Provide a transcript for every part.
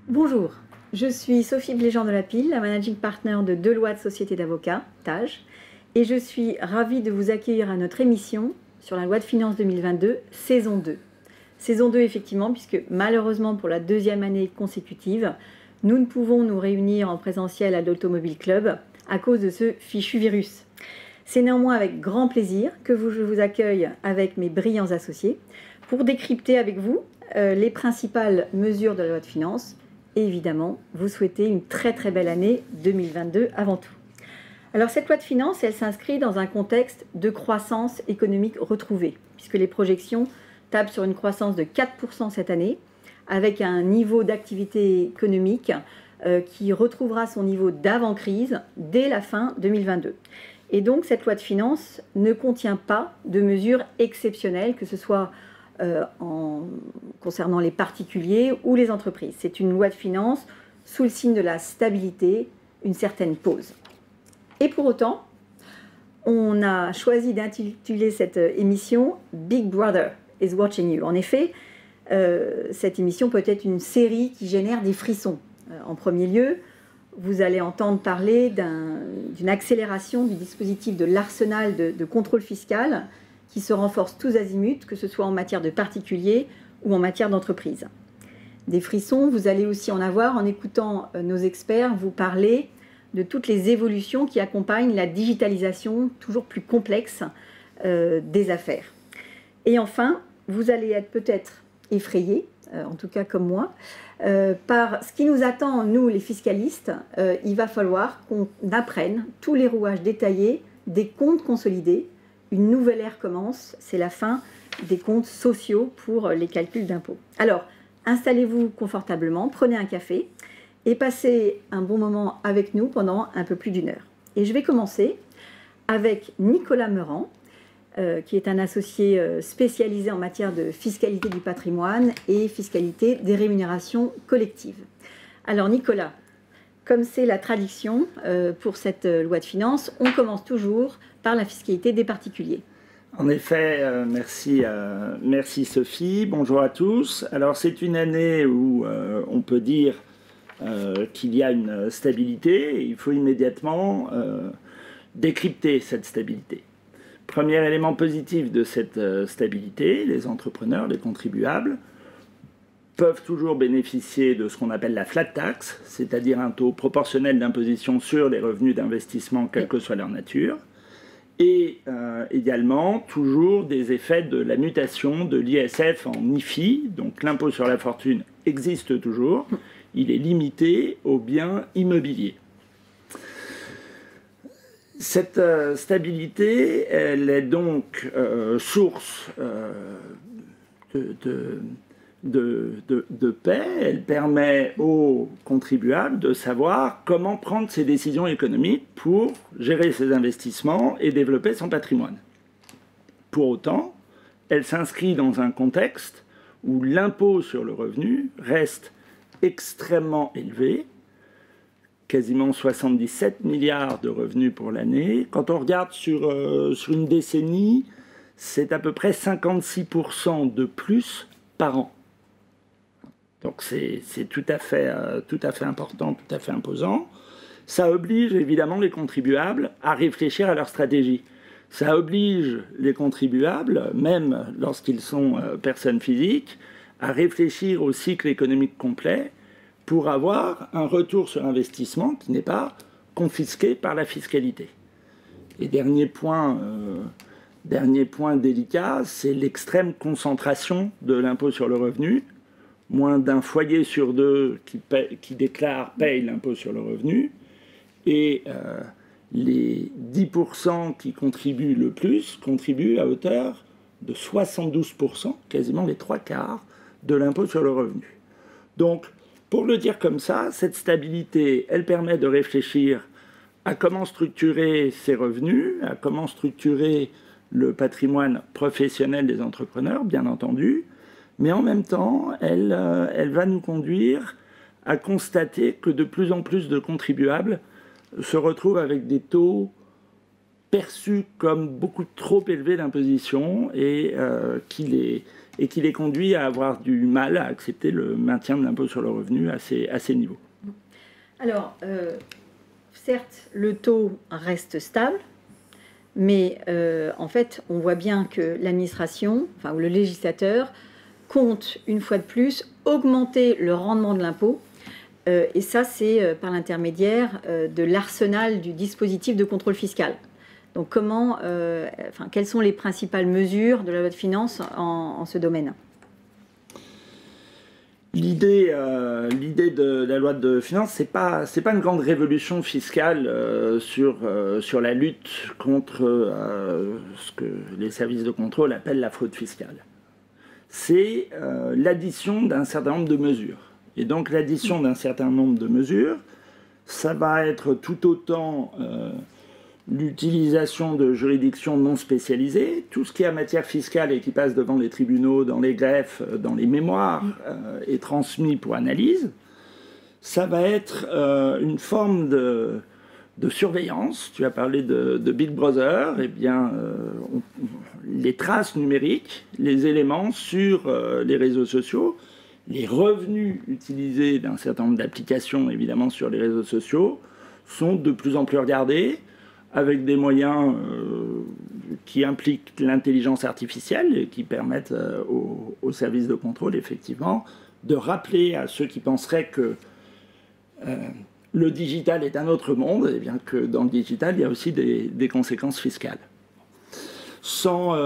Bonjour, je suis Sophie Bléjean de la Pile, la managing partner de Deloitte Société d'Avocats, TAJ, et je suis ravie de vous accueillir à notre émission sur la loi de finances 2022, saison 2. Saison 2, effectivement, puisque malheureusement pour la deuxième année consécutive, nous ne pouvons nous réunir en présentiel à l'Automobile Club à cause de ce fichu virus. C'est néanmoins avec grand plaisir que je vous accueille avec mes brillants associés pour décrypter avec vous les principales mesures de la loi de finances et évidemment vous souhaiter une très belle année 2022 avant tout. Alors cette loi de finances, elle s'inscrit dans un contexte de croissance économique retrouvée, puisque les projections tablent sur une croissance de 4% cette année, avec un niveau d'activité économique qui retrouvera son niveau d'avant-crise dès la fin 2022. Et donc cette loi de finances ne contient pas de mesures exceptionnelles, que ce soit concernant les particuliers ou les entreprises. C'est une loi de finances sous le signe de la stabilité, une certaine pause. Et pour autant, on a choisi d'intituler cette émission « Big Brother is watching you ». En effet, cette émission peut être une série qui génère des frissons. En premier lieu, vous allez entendre parler d'une accélération du dispositif de l'arsenal de contrôle fiscal qui se renforce tous azimuts, que ce soit en matière de particuliers ou en matière d'entreprise. Des frissons, vous allez aussi en avoir en écoutant nos experts vous parler de toutes les évolutions qui accompagnent la digitalisation toujours plus complexe des affaires. Et enfin, vous allez être peut-être effrayés, en tout cas comme moi, par ce qui nous attend, nous les fiscalistes. Il va falloir qu'on apprenne tous les rouages détaillés des comptes consolidés. Une nouvelle ère commence, c'est la fin des comptes sociaux pour les calculs d'impôts. Alors, installez-vous confortablement, prenez un café et passez un bon moment avec nous pendant un peu plus d'une heure. Et je vais commencer avec Nicolas Meurant, qui est un associé spécialisé en matière de fiscalité du patrimoine et fiscalité des rémunérations collectives. Alors Nicolas, comme c'est la tradition pour cette loi de finances, on commence toujours par la fiscalité des particuliers. En effet, merci Sophie, bonjour à tous. Alors c'est une année où on peut dire qu'il y a une stabilité et il faut immédiatement décrypter cette stabilité. Premier élément positif de cette stabilité, les entrepreneurs, les contribuables, peuvent toujours bénéficier de ce qu'on appelle la flat tax, c'est-à-dire un taux proportionnel d'imposition sur les revenus d'investissement, quelle que soit leur nature, et également toujours des effets de la mutation de l'ISF en IFI, donc l'impôt sur la fortune existe toujours, il est limité aux biens immobiliers. Cette stabilité, elle est donc source de paix. Elle permet aux contribuables de savoir comment prendre ses décisions économiques pour gérer ses investissements et développer son patrimoine. Pour autant, elle s'inscrit dans un contexte où l'impôt sur le revenu reste extrêmement élevé, quasiment 77 milliards de revenus pour l'année. Quand on regarde sur une décennie, c'est à peu près 56% de plus par an. Donc c'est tout à fait important, tout à fait imposant. Ça oblige évidemment les contribuables à réfléchir à leur stratégie. Ça oblige les contribuables, même lorsqu'ils sont personnes physiques, à réfléchir au cycle économique complet pour avoir un retour sur investissement qui n'est pas confisqué par la fiscalité. Et dernier point délicat, c'est l'extrême concentration de l'impôt sur le revenu. Moins d'un foyer sur deux qui déclare paye l'impôt sur le revenu. Et les 10% qui contribuent le plus contribuent à hauteur de 72%, quasiment les 3/4 de l'impôt sur le revenu. Donc, pour le dire comme ça, cette stabilité, elle permet de réfléchir à comment structurer ses revenus, à comment structurer le patrimoine professionnel des entrepreneurs, bien entendu, mais en même temps, elle va nous conduire à constater que de plus en plus de contribuables se retrouvent avec des taux perçu comme beaucoup trop élevé d'imposition et qui les conduit à avoir du mal à accepter le maintien de l'impôt sur le revenu à ces niveaux. Alors, certes, le taux reste stable, mais en fait, on voit bien que l'administration, enfin, ou le législateur, compte une fois de plus augmenter le rendement de l'impôt. Et ça, c'est par l'intermédiaire de l'arsenal du dispositif de contrôle fiscal. Donc, quelles sont les principales mesures de la loi de finances en ce domaine ? L'idée de la loi de finances, c'est pas une grande révolution fiscale sur la lutte contre ce que les services de contrôle appellent la fraude fiscale. C'est l'addition d'un certain nombre de mesures. Et donc l'addition d'un certain nombre de mesures, ça va être tout autant l'utilisation de juridictions non spécialisées, tout ce qui est en matière fiscale et qui passe devant les tribunaux, dans les greffes, dans les mémoires, est transmis pour analyse. Ça va être une forme de surveillance. Tu as parlé de Big Brother. Eh bien, les traces numériques, les éléments sur les réseaux sociaux, les revenus utilisés d'un certain nombre d'applications, évidemment, sur les réseaux sociaux, sont de plus en plus regardés, avec des moyens qui impliquent l'intelligence artificielle et qui permettent aux services de contrôle, effectivement, de rappeler à ceux qui penseraient que le digital est un autre monde, et bien que dans le digital, il y a aussi des conséquences fiscales. Sans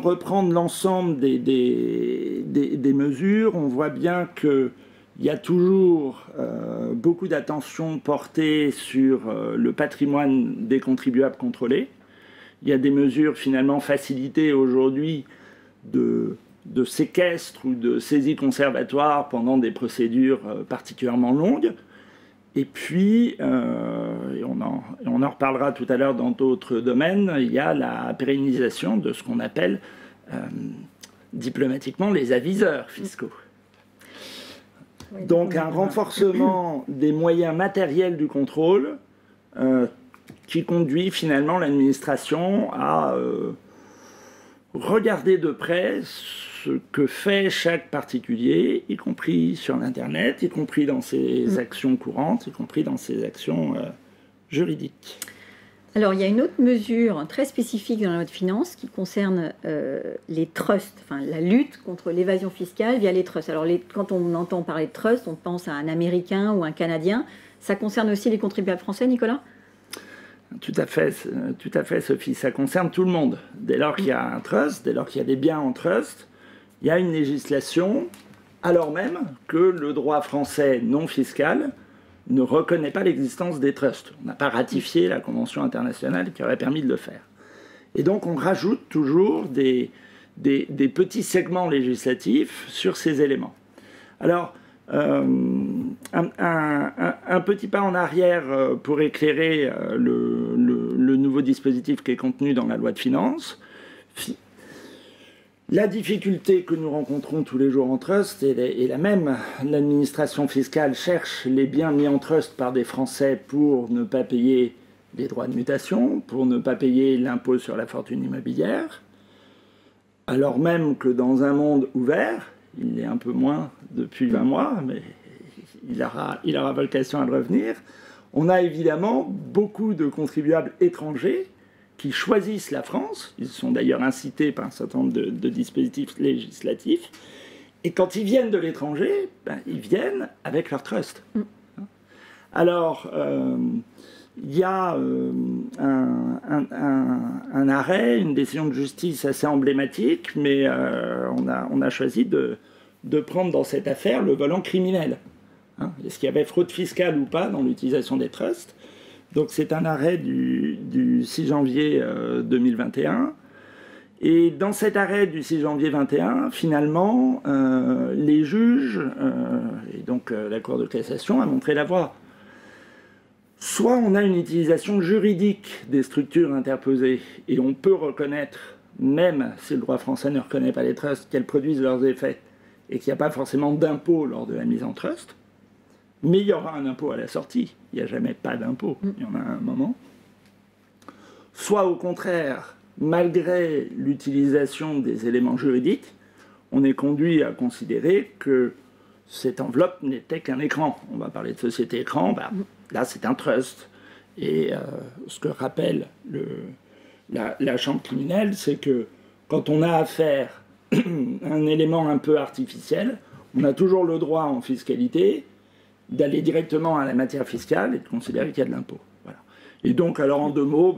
reprendre l'ensemble des mesures, on voit bien que il y a toujours beaucoup d'attention portée sur le patrimoine des contribuables contrôlés. Il y a des mesures finalement facilitées aujourd'hui de séquestre ou de saisie conservatoire pendant des procédures particulièrement longues. Et puis, et on en reparlera tout à l'heure dans d'autres domaines, il y a la pérennisation de ce qu'on appelle diplomatiquement les aviseurs fiscaux. Donc un renforcement des moyens matériels du contrôle qui conduit finalement l'administration à regarder de près ce que fait chaque particulier, y compris sur l'Internet, y compris dans ses actions courantes, y compris dans ses actions juridiques. Alors, il y a une autre mesure très spécifique dans la loi de finances qui concerne les trusts, enfin la lutte contre l'évasion fiscale via les trusts. Alors, quand on entend parler de trust, on pense à un Américain ou un Canadien. Ça concerne aussi les contribuables français, Nicolas ? Tout à fait, Sophie. Ça concerne tout le monde. Dès lors qu'il y a un trust, dès lors qu'il y a des biens en trust, il y a une législation, alors même que le droit français non fiscal ne reconnaît pas l'existence des trusts. On n'a pas ratifié la Convention internationale qui aurait permis de le faire. Et donc on rajoute toujours des petits segments législatifs sur ces éléments. Alors, un petit pas en arrière pour éclairer le nouveau dispositif qui est contenu dans la loi de finances. La difficulté que nous rencontrons tous les jours en trust est la même. L'administration fiscale cherche les biens mis en trust par des Français pour ne pas payer les droits de mutation, pour ne pas payer l'impôt sur la fortune immobilière, alors même que dans un monde ouvert, il l'est un peu moins depuis 20 mois, mais il aura vocation à le revenir, on a évidemment beaucoup de contribuables étrangers qui choisissent la France, ils sont d'ailleurs incités par un certain nombre de dispositifs législatifs, et quand ils viennent de l'étranger, ils viennent avec leur trust. Alors, il y a un arrêt, une décision de justice assez emblématique, mais on a choisi de prendre dans cette affaire le volant criminel. Est-ce qu'il y avait fraude fiscale ou pas dans l'utilisation des trusts ? Donc c'est un arrêt du 6 janvier 2021. Et dans cet arrêt du 6 janvier 2021, finalement, les juges, et donc la Cour de cassation, a montré la voie. Soit on a une utilisation juridique des structures interposées, et on peut reconnaître, même si le droit français ne reconnaît pas les trusts, qu'elles produisent leurs effets, et qu'il n'y a pas forcément d'impôt lors de la mise en trust. Mais il y aura un impôt à la sortie. Il n'y a jamais pas d'impôt. Il y en a un moment. soit au contraire, malgré l'utilisation des éléments juridiques, on est conduit à considérer que cette enveloppe n'était qu'un écran. On va parler de société écran, là c'est un trust. Et ce que rappelle la chambre criminelle, c'est que quand on a affaire à un élément un peu artificiel, on a toujours le droit en fiscalité d'aller directement à la matière fiscale et de considérer qu'il y a de l'impôt. Voilà. Et donc, alors en 2 mots,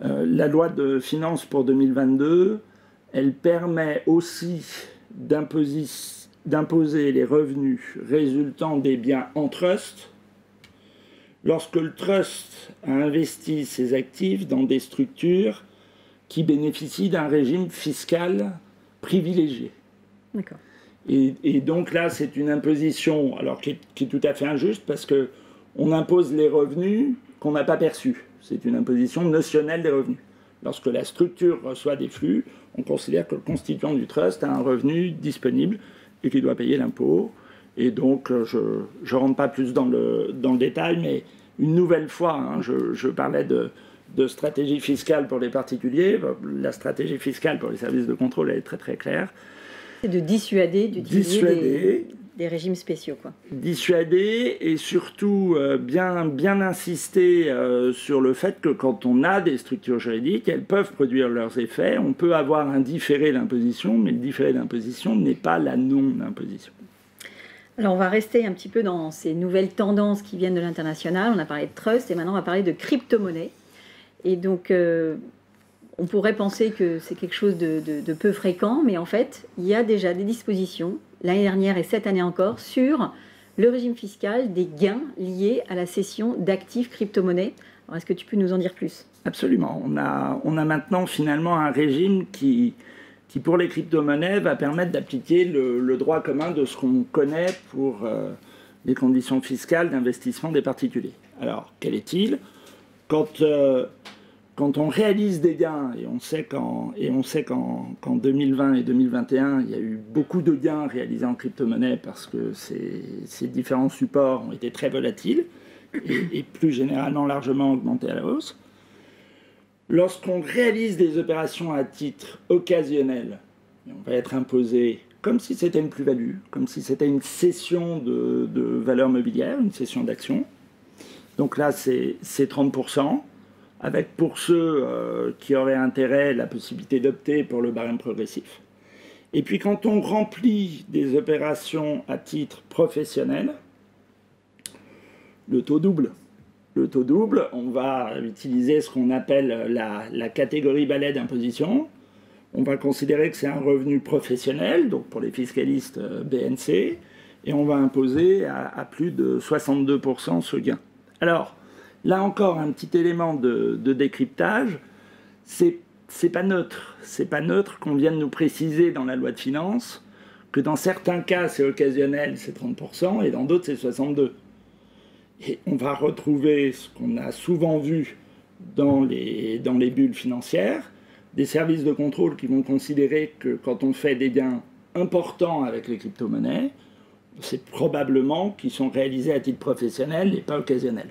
la loi de finances pour 2022, elle permet aussi d'imposer les revenus résultant des biens en trust lorsque le trust a investi ses actifs dans des structures qui bénéficient d'un régime fiscal privilégié. D'accord. Et donc là, c'est une imposition alors, qui est tout à fait injuste parce qu'on impose les revenus qu'on n'a pas perçus. C'est une imposition notionnelle des revenus. Lorsque la structure reçoit des flux, on considère que le constituant du trust a un revenu disponible et qu'il doit payer l'impôt. Et donc, je ne rentre pas plus dans le détail, mais une nouvelle fois, je parlais de stratégie fiscale pour les particuliers. La stratégie fiscale pour les services de contrôle, elle est très très claire. C'est de dissuader d'utiliser des régimes spéciaux, quoi. Dissuader et surtout bien insister sur le fait que quand on a des structures juridiques, elles peuvent produire leurs effets. On peut avoir un différé d'imposition, mais le différé d'imposition n'est pas la non-imposition. Alors on va rester un petit peu dans ces nouvelles tendances qui viennent de l'international. On a parlé de trust et maintenant on va parler de crypto-monnaie. Et donc on pourrait penser que c'est quelque chose de peu fréquent, mais en fait il y a déjà des dispositions, l'année dernière et cette année encore, sur le régime fiscal des gains liés à la cession d'actifs crypto-monnaies. Alors est-ce que tu peux nous en dire plus ? Absolument. On a maintenant finalement un régime qui pour les crypto-monnaies, va permettre d'appliquer le droit commun de ce qu'on connaît pour les conditions fiscales d'investissement des particuliers. Alors, quel est-il ? Quand on réalise des gains, et on sait qu'en 2020 et 2021, il y a eu beaucoup de gains réalisés en crypto-monnaie parce que ces différents supports ont été très volatiles et plus généralement largement augmentés à la hausse. Lorsqu'on réalise des opérations à titre occasionnel, on va être imposé comme si c'était une plus-value, comme si c'était une cession de valeur mobilière, une cession d'actions. Donc là, c'est 30%, avec pour ceux qui auraient intérêt la possibilité d'opter pour le barème progressif. Et puis quand on remplit des opérations à titre professionnel, le taux double. Le taux double, on va utiliser ce qu'on appelle la catégorie balai d'imposition. On va considérer que c'est un revenu professionnel, donc pour les fiscalistes BNC, et on va imposer à plus de 62% ce gain. Alors, là encore, un petit élément de décryptage, c'est pas neutre. C'est pas neutre qu'on vienne nous préciser dans la loi de finances que dans certains cas, c'est occasionnel, c'est 30%, et dans d'autres, c'est 62%. Et on va retrouver ce qu'on a souvent vu dans les bulles financières, des services de contrôle qui vont considérer que quand on fait des gains importants avec les crypto-monnaies, c'est probablement qu'ils sont réalisés à titre professionnel et pas occasionnel.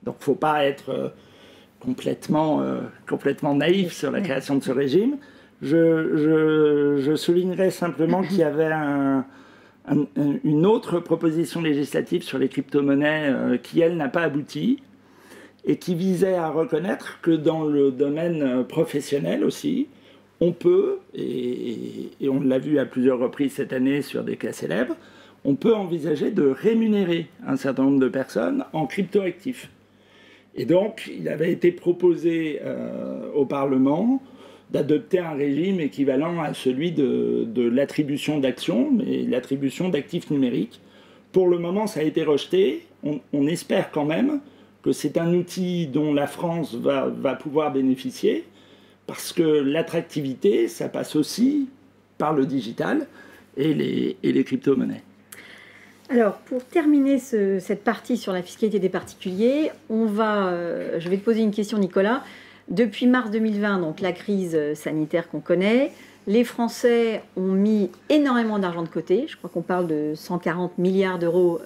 Donc il ne faut pas être complètement naïf sur la création de ce régime. Je soulignerai simplement qu'il y avait une autre proposition législative sur les crypto-monnaies qui, elle, n'a pas abouti et qui visait à reconnaître que dans le domaine professionnel aussi, on peut, et on l'a vu à plusieurs reprises cette année sur des cas célèbres, on peut envisager de rémunérer un certain nombre de personnes en crypto-actifs. Et donc, il avait été proposé au Parlement d'adopter un régime équivalent à celui de l'attribution d'actions, mais l'attribution d'actifs numériques. Pour le moment, ça a été rejeté. On espère quand même que c'est un outil dont la France va pouvoir bénéficier, parce que l'attractivité, ça passe aussi par le digital et les crypto-monnaies. Alors, pour terminer cette partie sur la fiscalité des particuliers, je vais te poser une question, Nicolas. Depuis mars 2020, donc la crise sanitaire qu'on connaît, les Français ont mis énormément d'argent de côté. Je crois qu'on parle de 140 milliards d'euros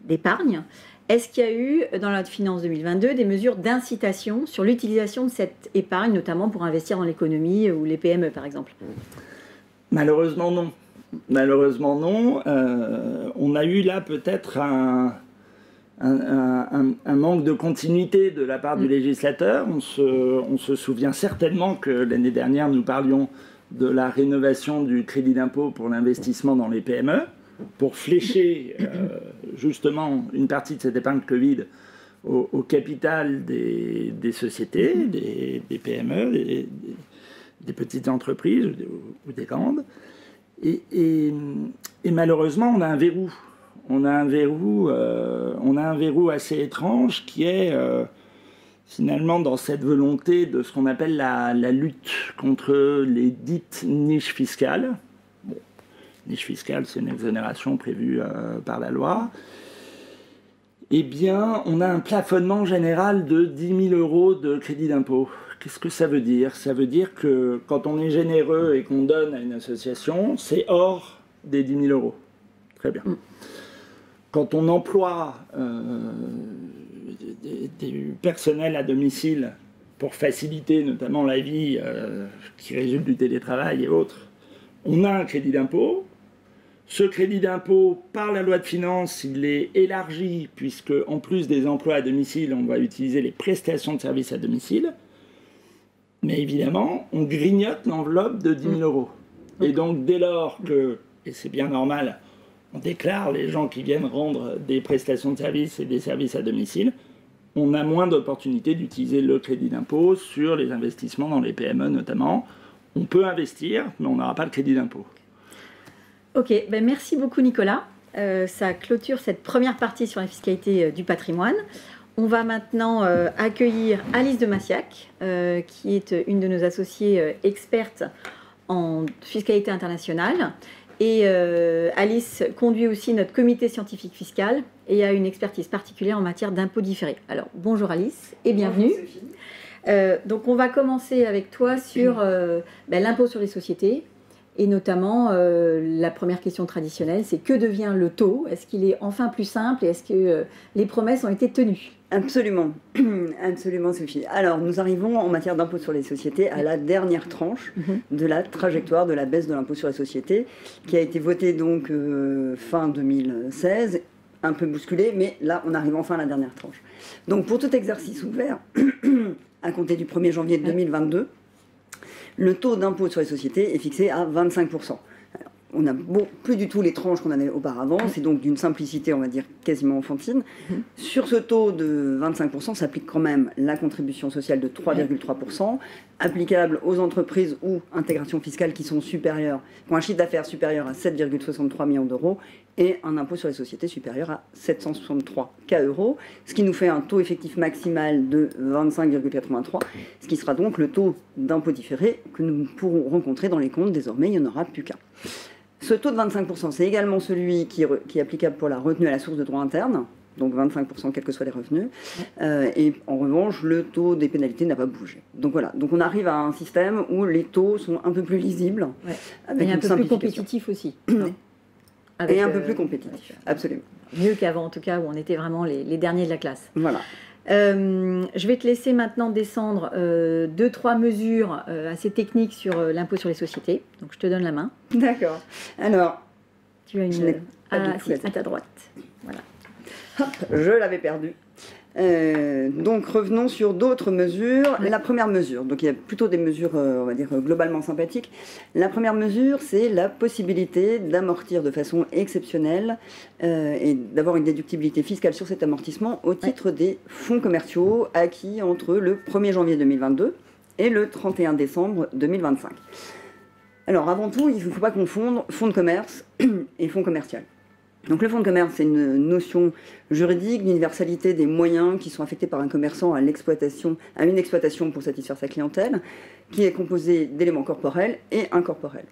d'épargne. Est-ce qu'il y a eu, dans la loi de finances 2022, des mesures d'incitation sur l'utilisation de cette épargne, notamment pour investir dans l'économie ou les PME, par exemple? Malheureusement, non. Malheureusement, non. On a eu là peut-être un manque de continuité de la part du législateur. On se souvient certainement que l'année dernière, nous parlions de la rénovation du crédit d'impôt pour l'investissement dans les PME, pour flécher justement une partie de cette épargne Covid au capital des sociétés, des PME, des petites entreprises ou des grandes. Et malheureusement, on a un verrou. On a un verrou assez étrange qui est finalement dans cette volonté de ce qu'on appelle la lutte contre les dites niches fiscales. Bon, niche fiscale, c'est une exonération prévue par la loi. Eh bien, on a un plafonnement général de 10 000 € de crédit d'impôt. Qu'est-ce que ça veut dire? Ça veut dire que quand on est généreux et qu'on donne à une association, c'est hors des 10 000 €. Très bien. Quand on emploie du personnel à domicile pour faciliter notamment la vie qui résulte du télétravail et autres, on a un crédit d'impôt. Ce crédit d'impôt, par la loi de finances, il est élargi puisque, en plus des emplois à domicile, on va utiliser les prestations de services à domicile. Mais évidemment, on grignote l'enveloppe de 10 000 €. Et donc, dès lors que, et c'est bien normal, on déclare les gens qui viennent rendre des prestations de services et des services à domicile, on a moins d'opportunités d'utiliser le crédit d'impôt sur les investissements dans les PME notamment. On peut investir, mais on n'aura pas le crédit d'impôt. Ok, ben merci beaucoup Nicolas. Ça clôture cette première partie sur la fiscalité du patrimoine. On va maintenant accueillir Alice de Massiac, qui est une de nos associées expertes en fiscalité internationale. Et Alice conduit aussi notre comité scientifique fiscal et a une expertise particulière en matière d'impôts différés. Alors, bonjour Alice et bienvenue. Bonjour, donc, on va commencer avec toi sur l'impôt sur les sociétés. Et notamment, la première question traditionnelle, c'est que devient le taux? Est-ce qu'il est enfin plus simple et est-ce que les promesses ont été tenues? Absolument, absolument Sophie. Alors nous arrivons en matière d'impôt sur les sociétés à la dernière tranche de la trajectoire de la baisse de l'impôt sur les sociétés qui a été votée donc fin 2016, un peu bousculée, mais là on arrive enfin à la dernière tranche. Donc pour tout exercice ouvert, à compter du 1er janvier 2022, le taux d'impôt sur les sociétés est fixé à 25%. Alors, on n'a plus du tout les tranches qu'on avait auparavant, c'est donc d'une simplicité, on va dire, quasiment enfantine. Sur ce taux de 25%, s'applique quand même la contribution sociale de 3,3%, applicable aux entreprises ou intégrations fiscales qui sont supérieures, qui ont un chiffre d'affaires supérieur à 7,63 millions d'euros et un impôt sur les sociétés supérieur à 763 K €, ce qui nous fait un taux effectif maximal de 25,83, ce qui sera donc le taux d'impôt différé que nous pourrons rencontrer dans les comptes. Désormais, il n'y en aura plus qu'un. Ce taux de 25%, c'est également celui qui est applicable pour la retenue à la source de droit interne, donc 25% quels que soient les revenus. Et en revanche, le taux des pénalités n'a pas bougé. Donc voilà, donc on arrive à un système où les taux sont un peu plus lisibles. Avec et un peu plus compétitif aussi. Et un peu plus compétitif, absolument. Mieux qu'avant, en tout cas, où on était vraiment les derniers de la classe. Voilà. Je vais te laisser maintenant descendre 2-3 mesures assez techniques sur l'impôt sur les sociétés. Donc, je te donne la main. D'accord. Alors, tu as une à ta droite. Voilà. Hop, je l'avais perdu. Donc revenons sur d'autres mesures. La première mesure, donc il y a plutôt des mesures, on va dire, globalement sympathiques. La première mesure, c'est la possibilité d'amortir de façon exceptionnelle et d'avoir une déductibilité fiscale sur cet amortissement au titre des fonds commerciaux acquis entre le 1er janvier 2022 et le 31 décembre 2025. Alors avant tout, il ne faut pas confondre fonds de commerce et fonds commercial. Donc le fonds de commerce, c'est une notion juridique d'universalité des moyens qui sont affectés par un commerçant à une exploitation pour satisfaire sa clientèle, qui est composée d'éléments corporels et incorporels.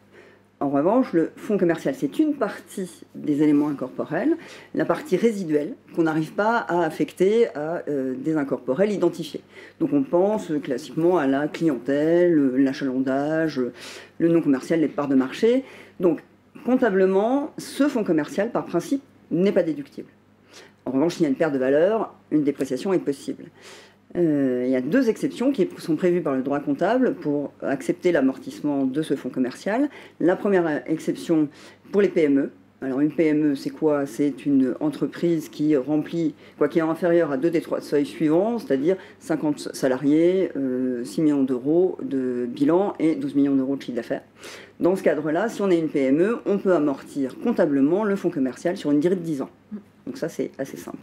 En revanche, le fonds commercial, c'est une partie des éléments incorporels, la partie résiduelle qu'on n'arrive pas à affecter à des incorporels identifiés. Donc on pense classiquement à la clientèle, l'achalandage, le non commercial, les parts de marché. Donc comptablement, ce fonds commercial, par principe, n'est pas déductible. En revanche, s'il y a une perte de valeur, une dépréciation est possible. Il y a 2 exceptions qui sont prévues par le droit comptable pour accepter l'amortissement de ce fonds commercial. La première exception pour les PME. Alors une PME, c'est quoi? C'est une entreprise qui est inférieure à 2 des 3 seuils suivants, c'est-à-dire 50 salariés, 6 millions d'euros de bilan et 12 millions d'euros de chiffre d'affaires. Dans ce cadre-là, si on est une PME, on peut amortir comptablement le fonds commercial sur une durée de 10 ans. Donc ça, c'est assez simple.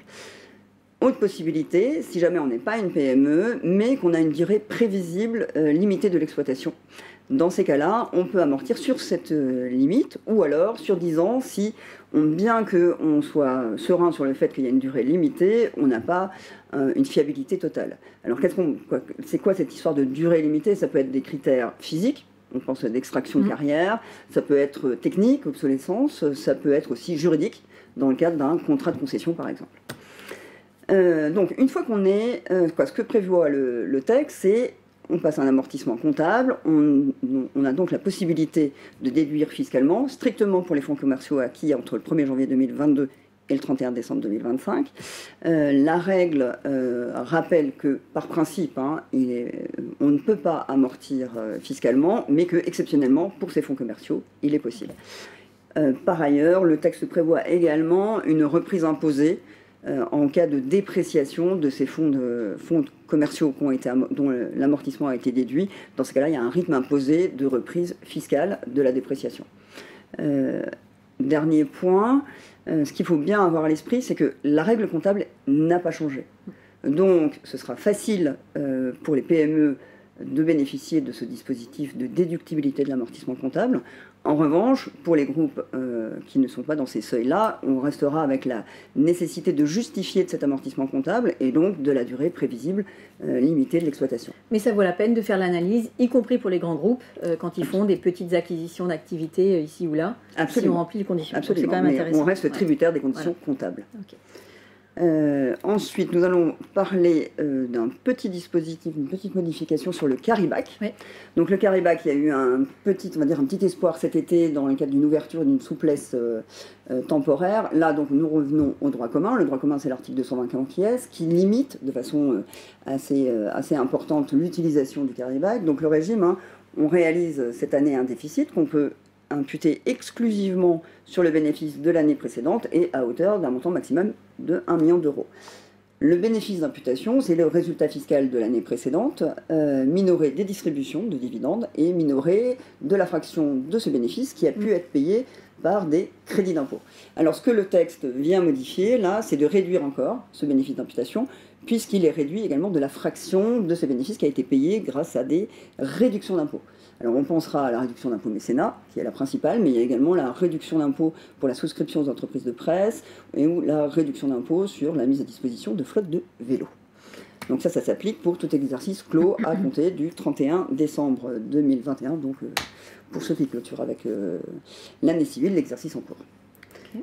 Autre possibilité, si jamais on n'est pas une PME, mais qu'on a une durée prévisible limitée de l'exploitation. Dans ces cas-là, on peut amortir sur cette limite, ou alors sur 10 ans, si, bien qu'on soit serein sur le fait qu'il y a une durée limitée, on n'a pas une fiabilité totale. Alors, c'est quoi cette histoire de durée limitée? Ça peut être des critères physiques, on pense à d'extraction de carrière, ça peut être technique, obsolescence, ça peut être aussi juridique, dans le cadre d'un contrat de concession, par exemple. Donc, une fois qu'on est... ce que prévoit le texte, c'est on passe un amortissement comptable, on a donc la possibilité de déduire fiscalement, strictement pour les fonds commerciaux acquis entre le 1er janvier 2022 et le 31 décembre 2025. La règle rappelle que, par principe, on ne peut pas amortir fiscalement, mais que, exceptionnellement, pour ces fonds commerciaux, il est possible. Par ailleurs, le texte prévoit également une reprise imposée en cas de dépréciation de ces fonds commerciaux dont l'amortissement a été déduit. Dans ce cas-là, il y a un rythme imposé de reprise fiscale de la dépréciation. Dernier point, ce qu'il faut bien avoir à l'esprit, c'est que la règle comptable n'a pas changé. Donc, ce sera facile pour les PME de bénéficier de ce dispositif de déductibilité de l'amortissement comptable. En revanche, pour les groupes qui ne sont pas dans ces seuils-là, on restera avec la nécessité de justifier de cet amortissement comptable et donc de la durée prévisible limitée de l'exploitation. Mais ça vaut la peine de faire l'analyse, y compris pour les grands groupes, quand ils font des petites acquisitions d'activités ici ou là, si on remplit les conditions. Absolument, c'est quand même intéressant. On reste tributaire des conditions comptables. Okay. Ensuite, nous allons parler d'un petit dispositif, une petite modification sur le carry-back. Oui. Donc le carry-back, il y a eu un petit espoir cet été dans le cadre d'une ouverture, d'une souplesse temporaire. Là, donc, nous revenons au droit commun. Le droit commun, c'est l'article 220 qui limite de façon assez importante l'utilisation du carry-back. Donc le régime, on réalise cette année un déficit qu'on peut imputé exclusivement sur le bénéfice de l'année précédente et à hauteur d'un montant maximum de 1 million d'euros. Le bénéfice d'imputation, c'est le résultat fiscal de l'année précédente, minoré des distributions de dividendes et minoré de la fraction de ce bénéfice qui a pu être payé par des crédits d'impôt. Alors ce que le texte vient modifier, là, c'est de réduire encore ce bénéfice d'imputation, puisqu'il est réduit également de la fraction de ce bénéfice qui a été payé grâce à des réductions d'impôts. Alors on pensera à la réduction d'impôt mécénat, qui est la principale, mais il y a également la réduction d'impôt pour la souscription aux entreprises de presse, ou la réduction d'impôt sur la mise à disposition de flottes de vélos. Donc ça s'applique pour tout exercice clos à compter du 31 décembre 2021, donc pour ceux qui clôturent avec l'année civile, l'exercice en cours. Okay.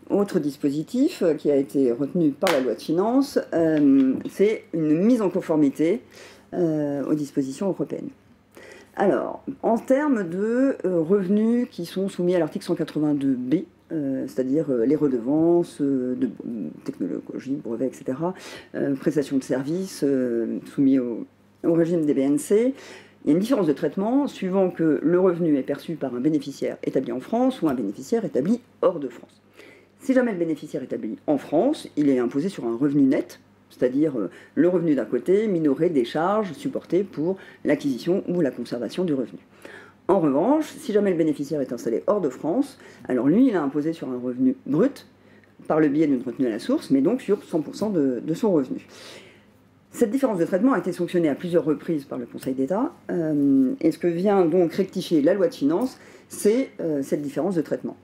Autre dispositif qui a été retenu par la loi de finances, c'est une mise en conformité aux dispositions européennes. Alors, en termes de revenus qui sont soumis à l'article 182B, c'est-à-dire les redevances de technologie, brevets, etc., prestations de services soumis au régime des BNC, il y a une différence de traitement suivant que le revenu est perçu par un bénéficiaire établi en France ou un bénéficiaire établi hors de France. Si jamais le bénéficiaire est établi en France, il est imposé sur un revenu net, c'est-à-dire le revenu d'un côté minoré des charges supportées pour l'acquisition ou la conservation du revenu. En revanche, si jamais le bénéficiaire est installé hors de France, alors lui, il est imposé sur un revenu brut par le biais d'une retenue à la source, mais donc sur 100% de son revenu. Cette différence de traitement a été sanctionnée à plusieurs reprises par le Conseil d'État, et ce que vient donc rectifier la loi de finances, c'est cette différence de traitement.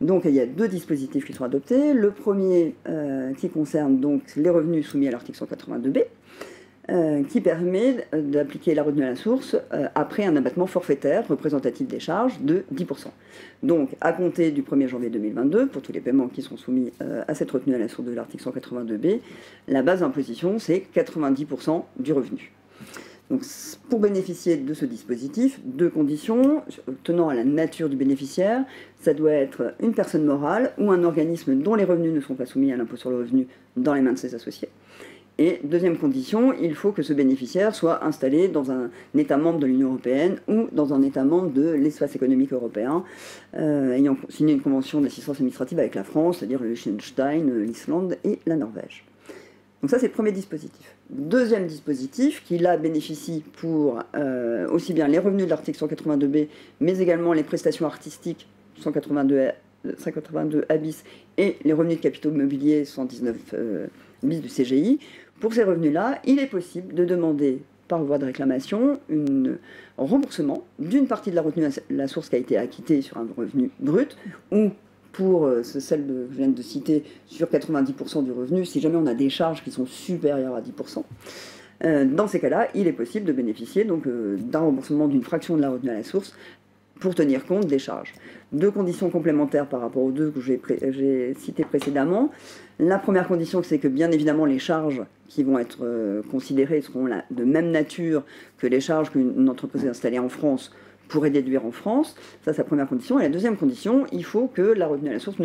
Donc il y a 2 dispositifs qui sont adoptés. Le premier qui concerne donc les revenus soumis à l'article 182B, qui permet d'appliquer la retenue à la source après un abattement forfaitaire représentatif des charges de 10%. Donc à compter du 1er janvier 2022, pour tous les paiements qui sont soumis à cette retenue à la source de l'article 182B, la base d'imposition c'est 90% du revenu. Donc, pour bénéficier de ce dispositif, 2 conditions tenant à la nature du bénéficiaire. Ça doit être une personne morale ou un organisme dont les revenus ne sont pas soumis à l'impôt sur le revenu dans les mains de ses associés. Et deuxième condition, il faut que ce bénéficiaire soit installé dans un État membre de l'Union européenne ou dans un État membre de l'espace économique européen, ayant signé une convention d'assistance administrative avec la France, c'est-à-dire le Liechtenstein, l'Islande et la Norvège. Donc ça, c'est le premier dispositif. Deuxième dispositif, qui là bénéficie pour aussi bien les revenus de l'article 182B, mais également les prestations artistiques 182 A bis et les revenus de capitaux mobiliers 119 bis du CGI. Pour ces revenus-là, il est possible de demander par voie de réclamation un remboursement d'une partie de la retenue à la source qui a été acquittée sur un revenu brut ou pour celle que je viens de citer, sur 90% du revenu, si jamais on a des charges qui sont supérieures à 10%. Dans ces cas-là, il est possible de bénéficier d'un remboursement d'une fraction de la retenue à la source pour tenir compte des charges. 2 conditions complémentaires par rapport aux 2 que j'ai citées précédemment. La première condition, c'est que bien évidemment les charges qui vont être considérées seront de même nature que les charges qu'une entreprise installée en France pourrait déduire en France. Ça, c'est la première condition. Et la deuxième condition, il faut que la retenue à la source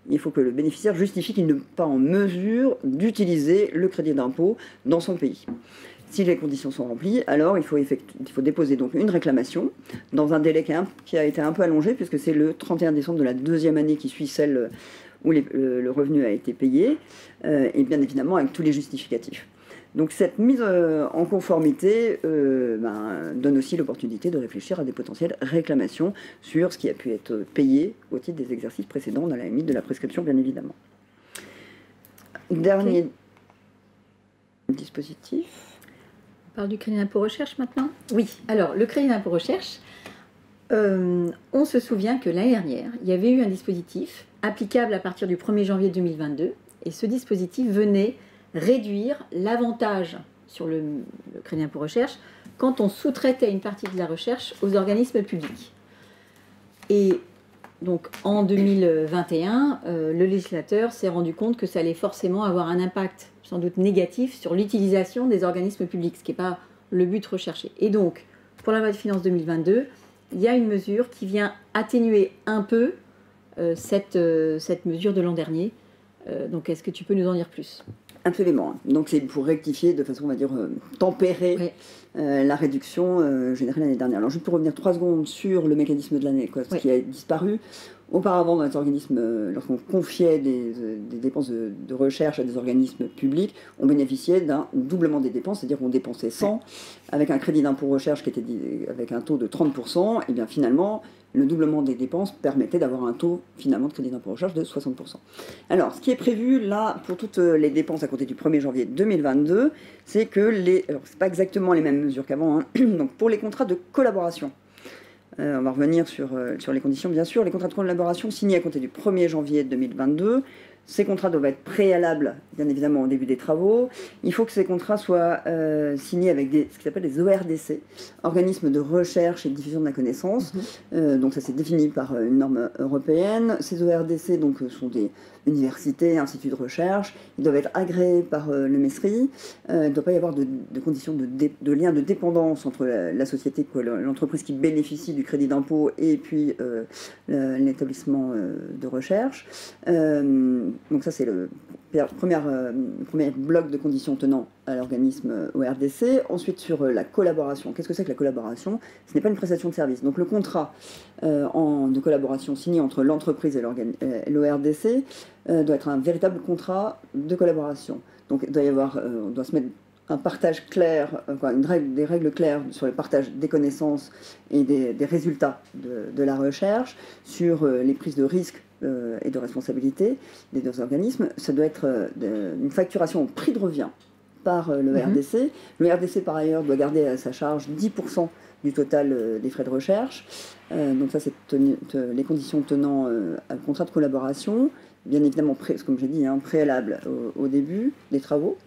il faut que le bénéficiaire justifie qu'il n'est pas en mesure d'utiliser le crédit d'impôt dans son pays. Si les conditions sont remplies, alors il faut déposer donc une réclamation dans un délai qui a été un peu allongé, puisque c'est le 31 décembre de la 2e année qui suit celle où le revenu a été payé, et bien évidemment avec tous les justificatifs. Donc cette mise en conformité donne aussi l'opportunité de réfléchir à des potentielles réclamations sur ce qui a pu être payé au titre des exercices précédents, dans la limite de la prescription bien évidemment. Dernier dispositif. On parle du crédit d'impôt recherche maintenant? Oui, alors le crédit d'impôt recherche, on se souvient que l'année dernière, il y avait eu un dispositif applicable à partir du 1er janvier 2022, et ce dispositif venait réduire l'avantage sur le crédit d'impôt recherche quand on sous-traitait une partie de la recherche aux organismes publics. Et donc en 2021, le législateur s'est rendu compte que ça allait forcément avoir un impact sans doute négatif sur l'utilisation des organismes publics, ce qui n'est pas le but recherché. Et donc, pour la loi de finances 2022, il y a une mesure qui vient atténuer un peu cette mesure de l'an dernier. Donc, est-ce que tu peux nous en dire plus ? Absolument. Donc c'est pour rectifier de façon, on va dire, tempérer la réduction générée l'année dernière. Alors juste pour revenir 3 secondes sur le mécanisme de l'année, ce qui a disparu. Auparavant, dans les organismes, lorsqu'on confiait des dépenses de recherche à des organismes publics, on bénéficiait d'un doublement des dépenses, c'est-à-dire qu'on dépensait 100 avec un crédit d'impôt recherche qui était avec un taux de 30%, et bien finalement, le doublement des dépenses permettait d'avoir un taux finalement de crédit d'impôt recherche de 60%. Alors, ce qui est prévu là pour toutes les dépenses à compter du 1er janvier 2022, c'est que alors c'est pas exactement les mêmes mesures qu'avant, hein, donc pour les contrats de collaboration. On va revenir sur les conditions, bien sûr. Les contrats de collaboration signés à compter du 1er janvier 2022, ces contrats doivent être préalables, bien évidemment, au début des travaux. Il faut que ces contrats soient signés avec ce qui s'appelle des ORDC, organismes de recherche et de diffusion de la connaissance. Donc ça, c'est défini par une norme européenne. Ces ORDC donc, sont des universités, instituts de recherche. Ils doivent être agréés par le MESRI. Il ne doit pas y avoir de conditions de lien de dépendance entre la société, l'entreprise qui bénéficie du crédit d'impôt et puis l'établissement de recherche. Donc ça, c'est le premier bloc de conditions tenant à l'organisme ORDC. Ensuite, sur la collaboration. Qu'est-ce que c'est que la collaboration? Ce n'est pas une prestation de service. Donc le contrat de collaboration signé entre l'entreprise et l'ORDC doit être un véritable contrat de collaboration. Donc il doit y avoir, on doit se mettre un partage clair, des règles claires sur le partage des connaissances et des résultats de la recherche, sur les prises de risques et de responsabilité des 2 organismes. Ça doit être une facturation au prix de revient par le RDC. Le RDC, par ailleurs, doit garder à sa charge 10% du total des frais de recherche. Donc ça, c'est les conditions tenant à un contrat de collaboration. Bien évidemment, comme j'ai dit, préalable au début des travaux.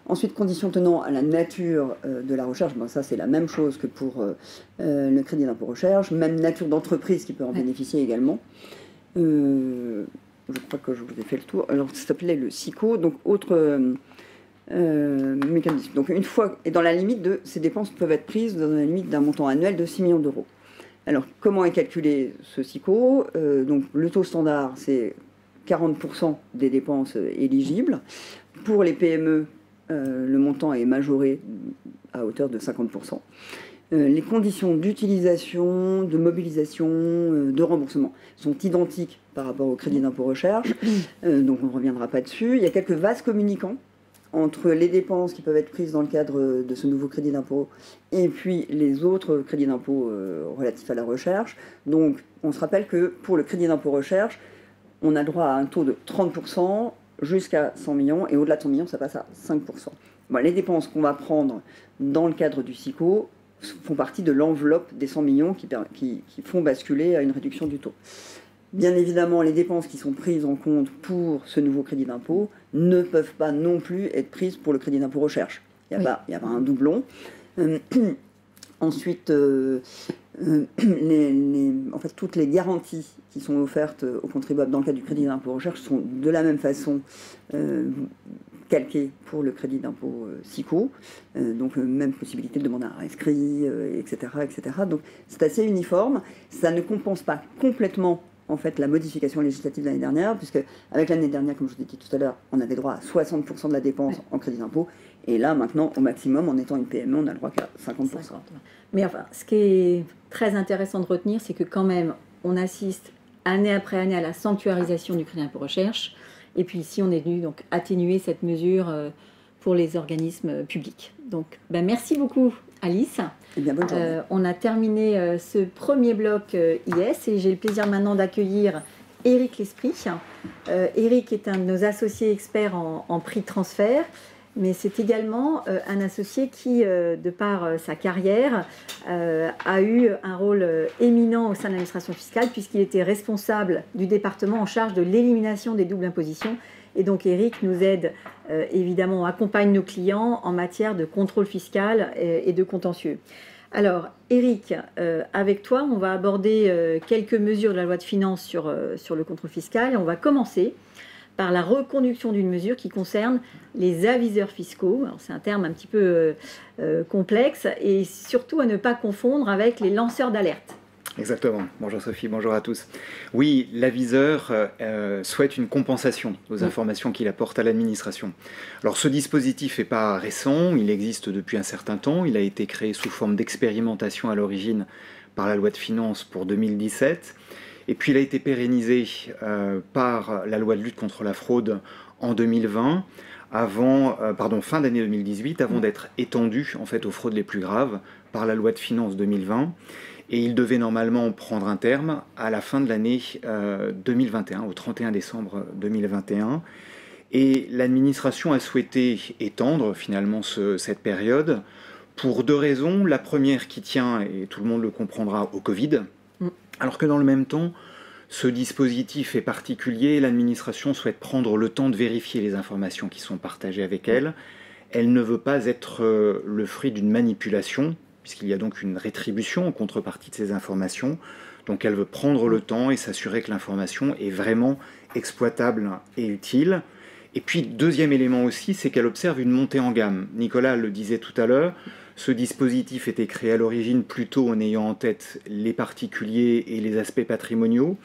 Ensuite, conditions tenant à la nature de la recherche, ça c'est la même chose que pour le crédit d'impôt recherche, même nature d'entreprise qui peut en bénéficier également. Je crois que je vous ai fait le tour. Alors ça s'appelait le SICO, donc autre mécanisme. Donc une fois, et dans la limite de, ces dépenses peuvent être prises dans la limite d'un montant annuel de 6 millions d'euros. Alors comment est calculé ce SICO? Donc le taux standard, c'est 40% des dépenses éligibles. Pour les PME, le montant est majoré à hauteur de 50%. Les conditions d'utilisation, de mobilisation, de remboursement sont identiques par rapport au crédit d'impôt recherche, donc on ne reviendra pas dessus. Il y a quelques vases communicants entre les dépenses qui peuvent être prises dans le cadre de ce nouveau crédit d'impôt et puis les autres crédits d'impôt relatifs à la recherche. Donc on se rappelle que pour le crédit d'impôt recherche, on a le droit à un taux de 30% jusqu'à 100 millions, et au-delà de 100 millions, ça passe à 5%. Bon, les dépenses qu'on va prendre dans le cadre du SICO font partie de l'enveloppe des 100 millions qui font basculer à une réduction du taux. Bien évidemment, les dépenses qui sont prises en compte pour ce nouveau crédit d'impôt ne peuvent pas non plus être prises pour le crédit d'impôt recherche. Il n'y a pas un doublon. Ensuite, en fait, toutes les garanties qui sont offertes aux contribuables dans le cadre du crédit d'impôt recherche sont de la même façon calquées pour le crédit d'impôt SICO. Donc, même possibilité de demander un rescrit, etc., etc. Donc, c'est assez uniforme. Ça ne compense pas complètement en fait, la modification législative de l'année dernière, puisque avec l'année dernière, comme je vous ai dit tout à l'heure, on avait droit à 60% de la dépense en crédit d'impôt, et là, maintenant, au maximum, en étant une PME, on a le droit qu'à 50%. Mais enfin, ce qui est très intéressant de retenir, c'est que quand même, on assiste année après année à la sanctuarisation du crédit d'impôt recherche, et puis ici, on est venu donc atténuer cette mesure pour les organismes publics. Donc, merci beaucoup, Alice. Eh bien, bonne journée. On a terminé ce premier bloc IS, et j'ai le plaisir maintenant d'accueillir Éric L'Esprit. Éric est un de nos associés experts en prix de transfert, mais c'est également un associé qui, de par sa carrière, a eu un rôle éminent au sein de l'administration fiscale, puisqu'il était responsable du département en charge de l'élimination des doubles impositions. Et donc Éric nous aide, évidemment, accompagne nos clients en matière de contrôle fiscal et de contentieux. Alors Éric, avec toi, on va aborder quelques mesures de la loi de finances sur le contrôle fiscal, et on va commencer par la reconduction d'une mesure qui concerne les aviseurs fiscaux. C'est un terme un petit peu complexe, et surtout à ne pas confondre avec les lanceurs d'alerte. Exactement. Bonjour Sophie, bonjour à tous. Oui, l'aviseur souhaite une compensation aux informations qu'il apporte à l'administration. Alors ce dispositif n'est pas récent, il existe depuis un certain temps, il a été créé sous forme d'expérimentation à l'origine par la loi de finances pour 2017, et puis il a été pérennisé par la loi de lutte contre la fraude en 2020, fin d'année 2018, avant d'être étendu en fait aux fraudes les plus graves par la loi de finances 2020. Et il devait normalement prendre un terme à la fin de l'année 2021, au 31 décembre 2021. Et l'administration a souhaité étendre finalement cette période pour deux raisons. La première qui tient, et tout le monde le comprendra, au Covid. Alors que dans le même temps, ce dispositif est particulier, l'administration souhaite prendre le temps de vérifier les informations qui sont partagées avec elle. Elle ne veut pas être le fruit d'une manipulation, puisqu'il y a donc une rétribution en contrepartie de ces informations. Donc elle veut prendre le temps et s'assurer que l'information est vraiment exploitable et utile. Et puis, deuxième élément aussi, c'est qu'elle observe une montée en gamme. Nicolas le disait tout à l'heure, ce dispositif était créé à l'origine plutôt en ayant en tête les particuliers et les aspects patrimoniaux.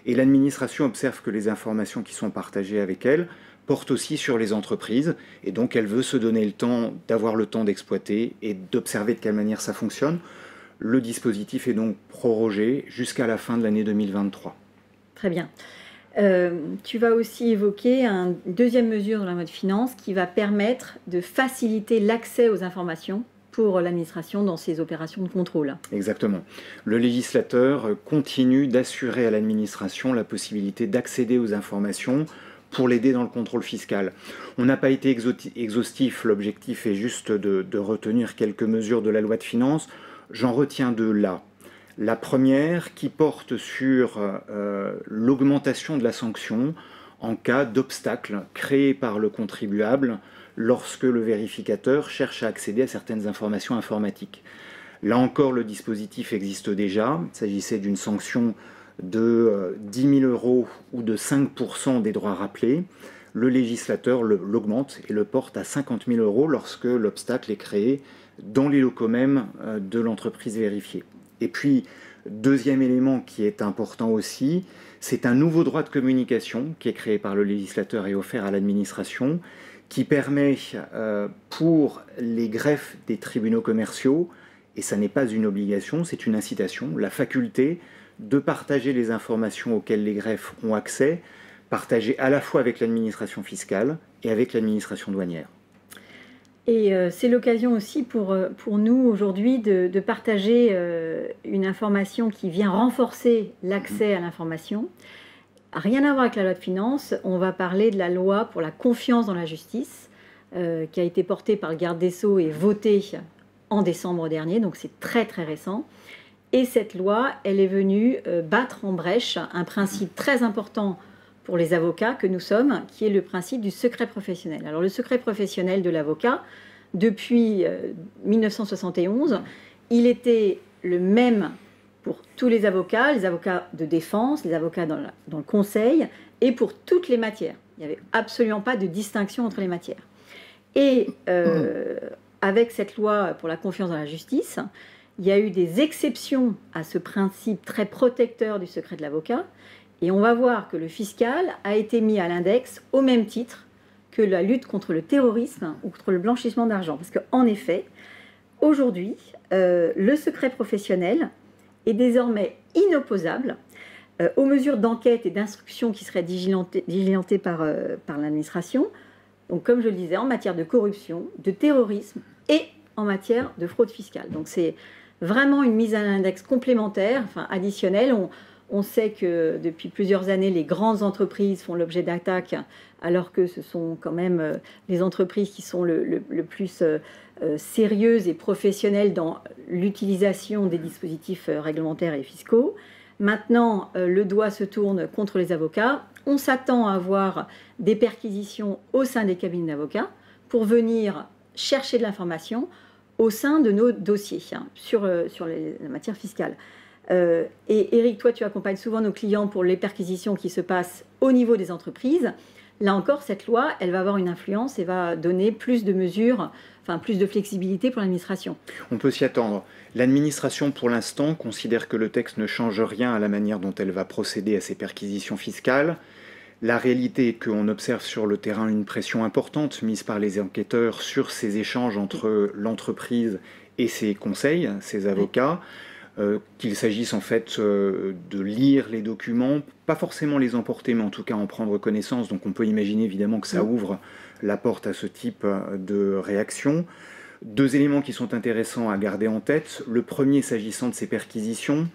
Et l'administration observe que les informations qui sont partagées avec elle porte aussi sur les entreprises, et donc elle veut se donner le temps d'avoir le temps d'exploiter et d'observer de quelle manière ça fonctionne. Le dispositif est donc prorogé jusqu'à la fin de l'année 2023. Très bien. Tu vas aussi évoquer une deuxième mesure dans la loi de finances qui va permettre de faciliter l'accès aux informations pour l'administration dans ses opérations de contrôle. Exactement. Le législateur continue d'assurer à l'administration la possibilité d'accéder aux informations pour l'aider dans le contrôle fiscal. On n'a pas été exhaustif, l'objectif est juste de retenir quelques mesures de la loi de finances. J'en retiens deux là. La première qui porte sur l'augmentation de la sanction en cas d'obstacle créé par le contribuable lorsque le vérificateur cherche à accéder à certaines informations informatiques. Là encore, le dispositif existe déjà. Il s'agissait d'une sanction de 10 000 € ou de 5% des droits rappelés. le législateur l'augmente et le porte à 50 000 € lorsque l'obstacle est créé dans les locaux même de l'entreprise vérifiée. Et puis, deuxième élément qui est important aussi, c'est un nouveau droit de communication qui est créé par le législateur et offert à l'administration, qui permet pour les greffes des tribunaux commerciaux, et ça n'est pas une obligation, c'est une incitation, la faculté de partager les informations auxquelles les greffes ont accès, partagées à la fois avec l'administration fiscale et avec l'administration douanière. Et c'est l'occasion aussi pour nous aujourd'hui de partager une information qui vient renforcer l'accès à l'information. Rien à voir avec la loi de finances, on va parler de la loi pour la confiance dans la justice, qui a été portée par le garde des Sceaux et votée en décembre dernier, donc c'est très très récent. Et cette loi, elle est venue battre en brèche un principe très important pour les avocats que nous sommes, qui est le principe du secret professionnel. Alors le secret professionnel de l'avocat, depuis 1971, il était le même pour tous les avocats de défense, les avocats dans le conseil, et pour toutes les matières. Il n'y avait absolument pas de distinction entre les matières. Et avec cette loi pour la confiance dans la justice, il y a eu des exceptions à ce principe très protecteur du secret de l'avocat. Et on va voir que le fiscal a été mis à l'index au même titre que la lutte contre le terrorisme ou contre le blanchissement d'argent. Parce qu'en effet, aujourd'hui, le secret professionnel est désormais inopposable aux mesures d'enquête et d'instruction qui seraient diligentées par l'administration. Donc, comme je le disais, en matière de corruption, de terrorisme et en matière de fraude fiscale. Donc, c'est vraiment une mise à l'index complémentaire, enfin additionnelle. On sait que depuis plusieurs années, les grandes entreprises font l'objet d'attaques, alors que ce sont quand même les entreprises qui sont le plus sérieuses et professionnelles dans l'utilisation des dispositifs réglementaires et fiscaux. Maintenant, le doigt se tourne contre les avocats. On s'attend à avoir des perquisitions au sein des cabinets d'avocats pour venir chercher de l'information au sein de nos dossiers sur la matière fiscale. Et Eric, toi, tu accompagnes souvent nos clients pour les perquisitions qui se passent au niveau des entreprises. Là encore, cette loi, elle va avoir une influence et va donner plus de mesures, enfin plus de flexibilité pour l'administration. On peut s'y attendre. L'administration, pour l'instant, considère que le texte ne change rien à la manière dont elle va procéder à ces perquisitions fiscales. La réalité est qu'on observe sur le terrain une pression importante mise par les enquêteurs sur ces échanges entre l'entreprise et ses conseils, ses avocats. Qu'il s'agisse en fait de lire les documents, pas forcément les emporter, mais en tout cas en prendre connaissance. Donc on peut imaginer évidemment que ça ouvre la porte à ce type de réaction. Deux éléments qui sont intéressants à garder en tête. Le premier, s'agissant de ces perquisitions,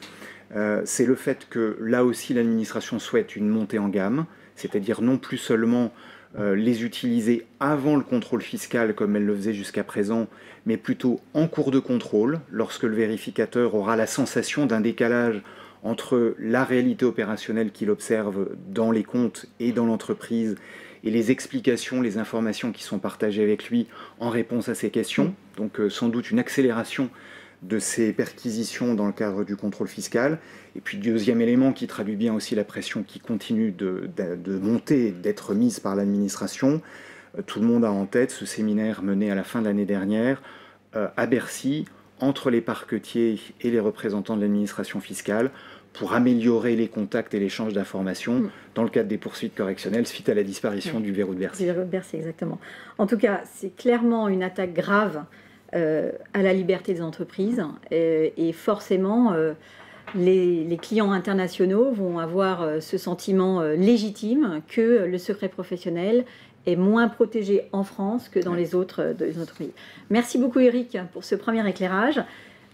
c'est le fait que là aussi l'administration souhaite une montée en gamme, c'est-à-dire non plus seulement les utiliser avant le contrôle fiscal comme elle le faisait jusqu'à présent, mais plutôt en cours de contrôle, lorsque le vérificateur aura la sensation d'un décalage entre la réalité opérationnelle qu'il observe dans les comptes et dans l'entreprise et les explications, les informations qui sont partagées avec lui en réponse à ces questions. Donc sans doute une accélération de ces perquisitions dans le cadre du contrôle fiscal. Et puis deuxième élément qui traduit bien aussi la pression qui continue de monter, d'être mise par l'administration. Tout le monde a en tête ce séminaire mené à la fin de l'année dernière à Bercy, entre les parquetiers et les représentants de l'administration fiscale, pour améliorer les contacts et l'échange d'informations dans le cadre des poursuites correctionnelles suite à la disparition du verrou de Bercy. Du verrou de Bercy, exactement. En tout cas, c'est clairement une attaque grave à la liberté des entreprises et forcément les clients internationaux vont avoir ce sentiment légitime que le secret professionnel est moins protégé en France que dans les autres pays. Merci beaucoup Eric pour ce premier éclairage.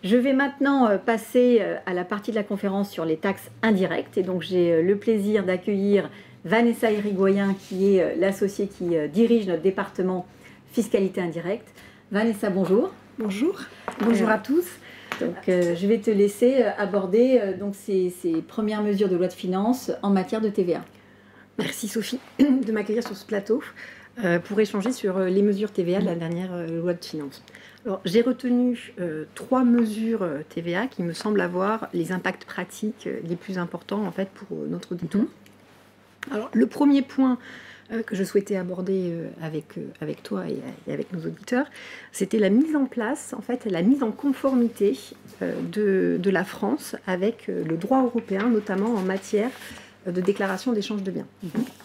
Je vais maintenant passer à la partie de la conférence sur les taxes indirectes et donc j'ai le plaisir d'accueillir Vanessa Irigoyen qui est l'associée qui dirige notre département fiscalité indirecte. Vanessa, bonjour. Bonjour. Bonjour à tous. Donc, je vais te laisser aborder donc, ces premières mesures de loi de finances en matière de TVA. Merci Sophie de m'accueillir sur ce plateau pour échanger sur les mesures TVA de la dernière loi de finances. Alors, j'ai retenu 3 mesures TVA qui me semblent avoir les impacts pratiques les plus importants en fait, pour notre auditoire. Alors, le premier point que je souhaitais aborder avec toi et avec nos auditeurs, c'était la mise en place, en fait, la mise en conformité de la France avec le droit européen, notamment en matière de déclaration d'échange de biens.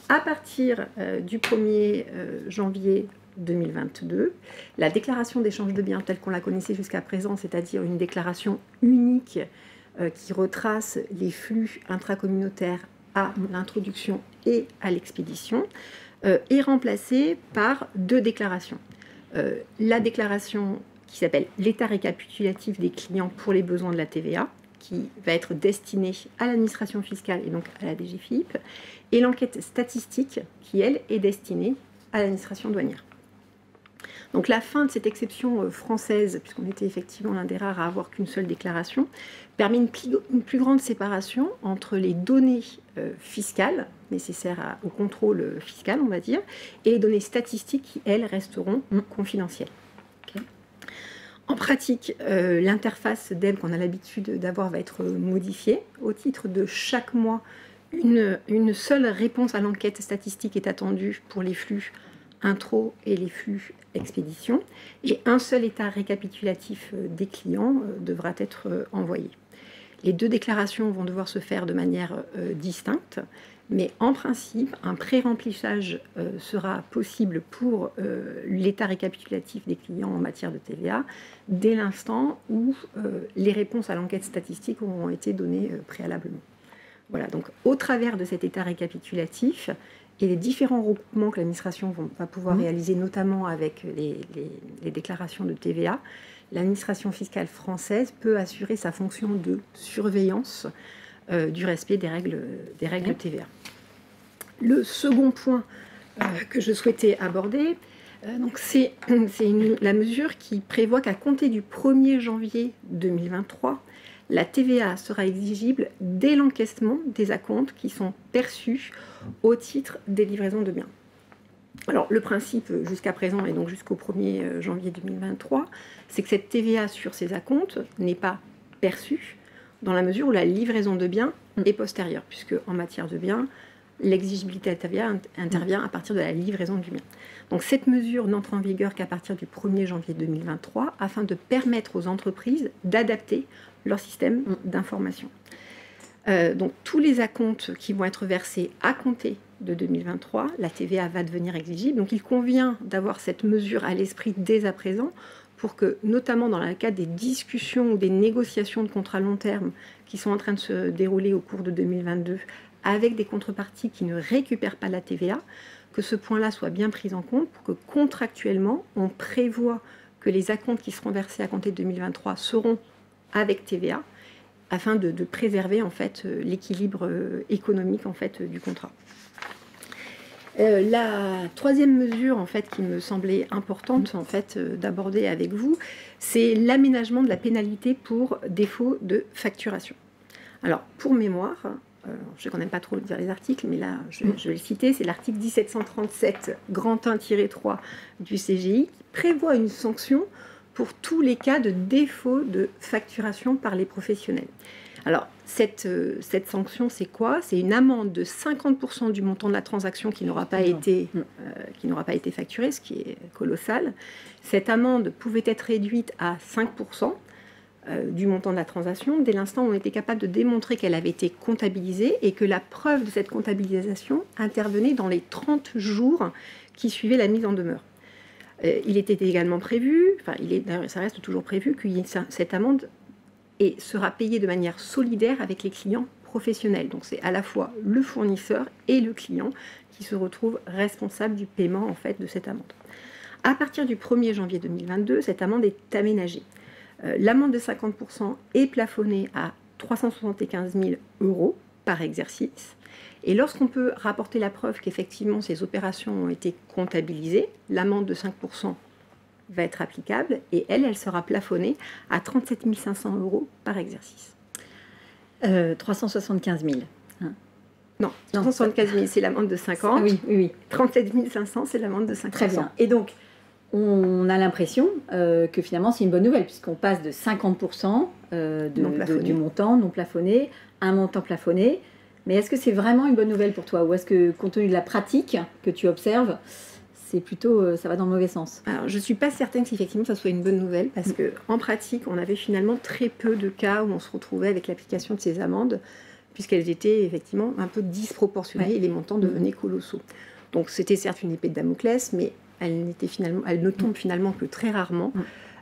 À partir du 1er janvier 2022, la déclaration d'échange de biens telle qu'on la connaissait jusqu'à présent, c'est-à-dire une déclaration unique qui retrace les flux intracommunautaires à l'introduction et à l'expédition, est remplacée par 2 déclarations. La déclaration qui s'appelle l'état récapitulatif des clients pour les besoins de la TVA, qui va être destinée à l'administration fiscale et donc à la DGFiP, et l'enquête statistique qui, elle, est destinée à l'administration douanière. Donc la fin de cette exception française, puisqu'on était effectivement l'un des rares à avoir qu'une seule déclaration, permet une plus grande séparation entre les données fiscales nécessaires au contrôle fiscal, on va dire, et les données statistiques qui, elles, resteront confidentielles. En pratique, l'interface DEB qu'on a l'habitude d'avoir va être modifiée. Au titre de chaque mois, une seule réponse à l'enquête statistique est attendue pour les flux intro et les flux expédition, et un seul état récapitulatif des clients devra être envoyé. Les 2 déclarations vont devoir se faire de manière distincte, mais en principe, un pré-remplissage sera possible pour l'état récapitulatif des clients en matière de TVA dès l'instant où les réponses à l'enquête statistique auront été données préalablement. Voilà, donc au travers de cet état récapitulatif et les différents regroupements que l'administration va pouvoir réaliser, notamment avec les déclarations de TVA, l'administration fiscale française peut assurer sa fonction de surveillance du respect des règles TVA. Le second point que je souhaitais aborder, c'est la mesure qui prévoit qu'à compter du 1er janvier 2023, la TVA sera exigible dès l'encaissement des acomptes qui sont perçus au titre des livraisons de biens. Alors, le principe jusqu'à présent, et donc jusqu'au 1er janvier 2023, c'est que cette TVA sur ces acomptes n'est pas perçue dans la mesure où la livraison de biens est postérieure, puisque en matière de biens, l'exigibilité de la TVA intervient à partir de la livraison du bien. Donc cette mesure n'entre en vigueur qu'à partir du 1er janvier 2023, afin de permettre aux entreprises d'adapter leur système d'information. Donc tous les acomptes qui vont être versés à compter de 2023, la TVA va devenir exigible. Donc il convient d'avoir cette mesure à l'esprit dès à présent pour que, notamment dans le cadre des discussions ou des négociations de contrats long terme qui sont en train de se dérouler au cours de 2022 avec des contreparties qui ne récupèrent pas la TVA, que ce point-là soit bien pris en compte pour que contractuellement, on prévoit que les acomptes qui seront versés à compter de 2023 seront avec TVA, afin de préserver en fait l'équilibre économique en fait du contrat. La troisième mesure en fait qui me semblait importante en fait d'aborder avec vous, c'est l'aménagement de la pénalité pour défaut de facturation. Alors pour mémoire, je ne connais pas trop dire les articles, mais là je vais le citer, c'est l'article 1737 grand 1-3 du CGI qui prévoit une sanction pour tous les cas de défaut de facturation par les professionnels. Alors, cette sanction, c'est quoi? C'est une amende de 50% du montant de la transaction qui n'aura pas été facturée, ce qui est colossal. Cette amende pouvait être réduite à 5% du montant de la transaction dès l'instant où on était capable de démontrer qu'elle avait été comptabilisée et que la preuve de cette comptabilisation intervenait dans les 30 jours qui suivaient la mise en demeure. Il était également prévu, ça reste toujours prévu, que cette amende sera payée de manière solidaire avec les clients professionnels. Donc c'est à la fois le fournisseur et le client qui se retrouvent responsables du paiement en fait, de cette amende. À partir du 1er janvier 2022, cette amende est aménagée. L'amende de 50% est plafonnée à 375 000 € par exercice. Et lorsqu'on peut rapporter la preuve qu'effectivement ces opérations ont été comptabilisées, l'amende de 5% va être applicable et elle sera plafonnée à 37 500 € par exercice. 375 000. Hein. Non, 375 000 c'est l'amende de 50. Oui. 37 500 c'est l'amende de 5%. Très bien. Et donc, on a l'impression que finalement c'est une bonne nouvelle puisqu'on passe de 50% du montant non plafonné à un montant plafonné. Mais est-ce que c'est vraiment une bonne nouvelle pour toi? Ou est-ce que, compte tenu de la pratique que tu observes, c'est plutôt, ça va dans le mauvais sens? Alors, je ne suis pas certaine qu'effectivement ça soit une bonne nouvelle, parce qu'en pratique, on avait finalement très peu de cas où on se retrouvait avec l'application de ces amendes, puisqu'elles étaient effectivement un peu disproportionnées et les montants devenaient colossaux. Donc c'était certes une épée de Damoclès, mais elle ne tombe finalement que très rarement,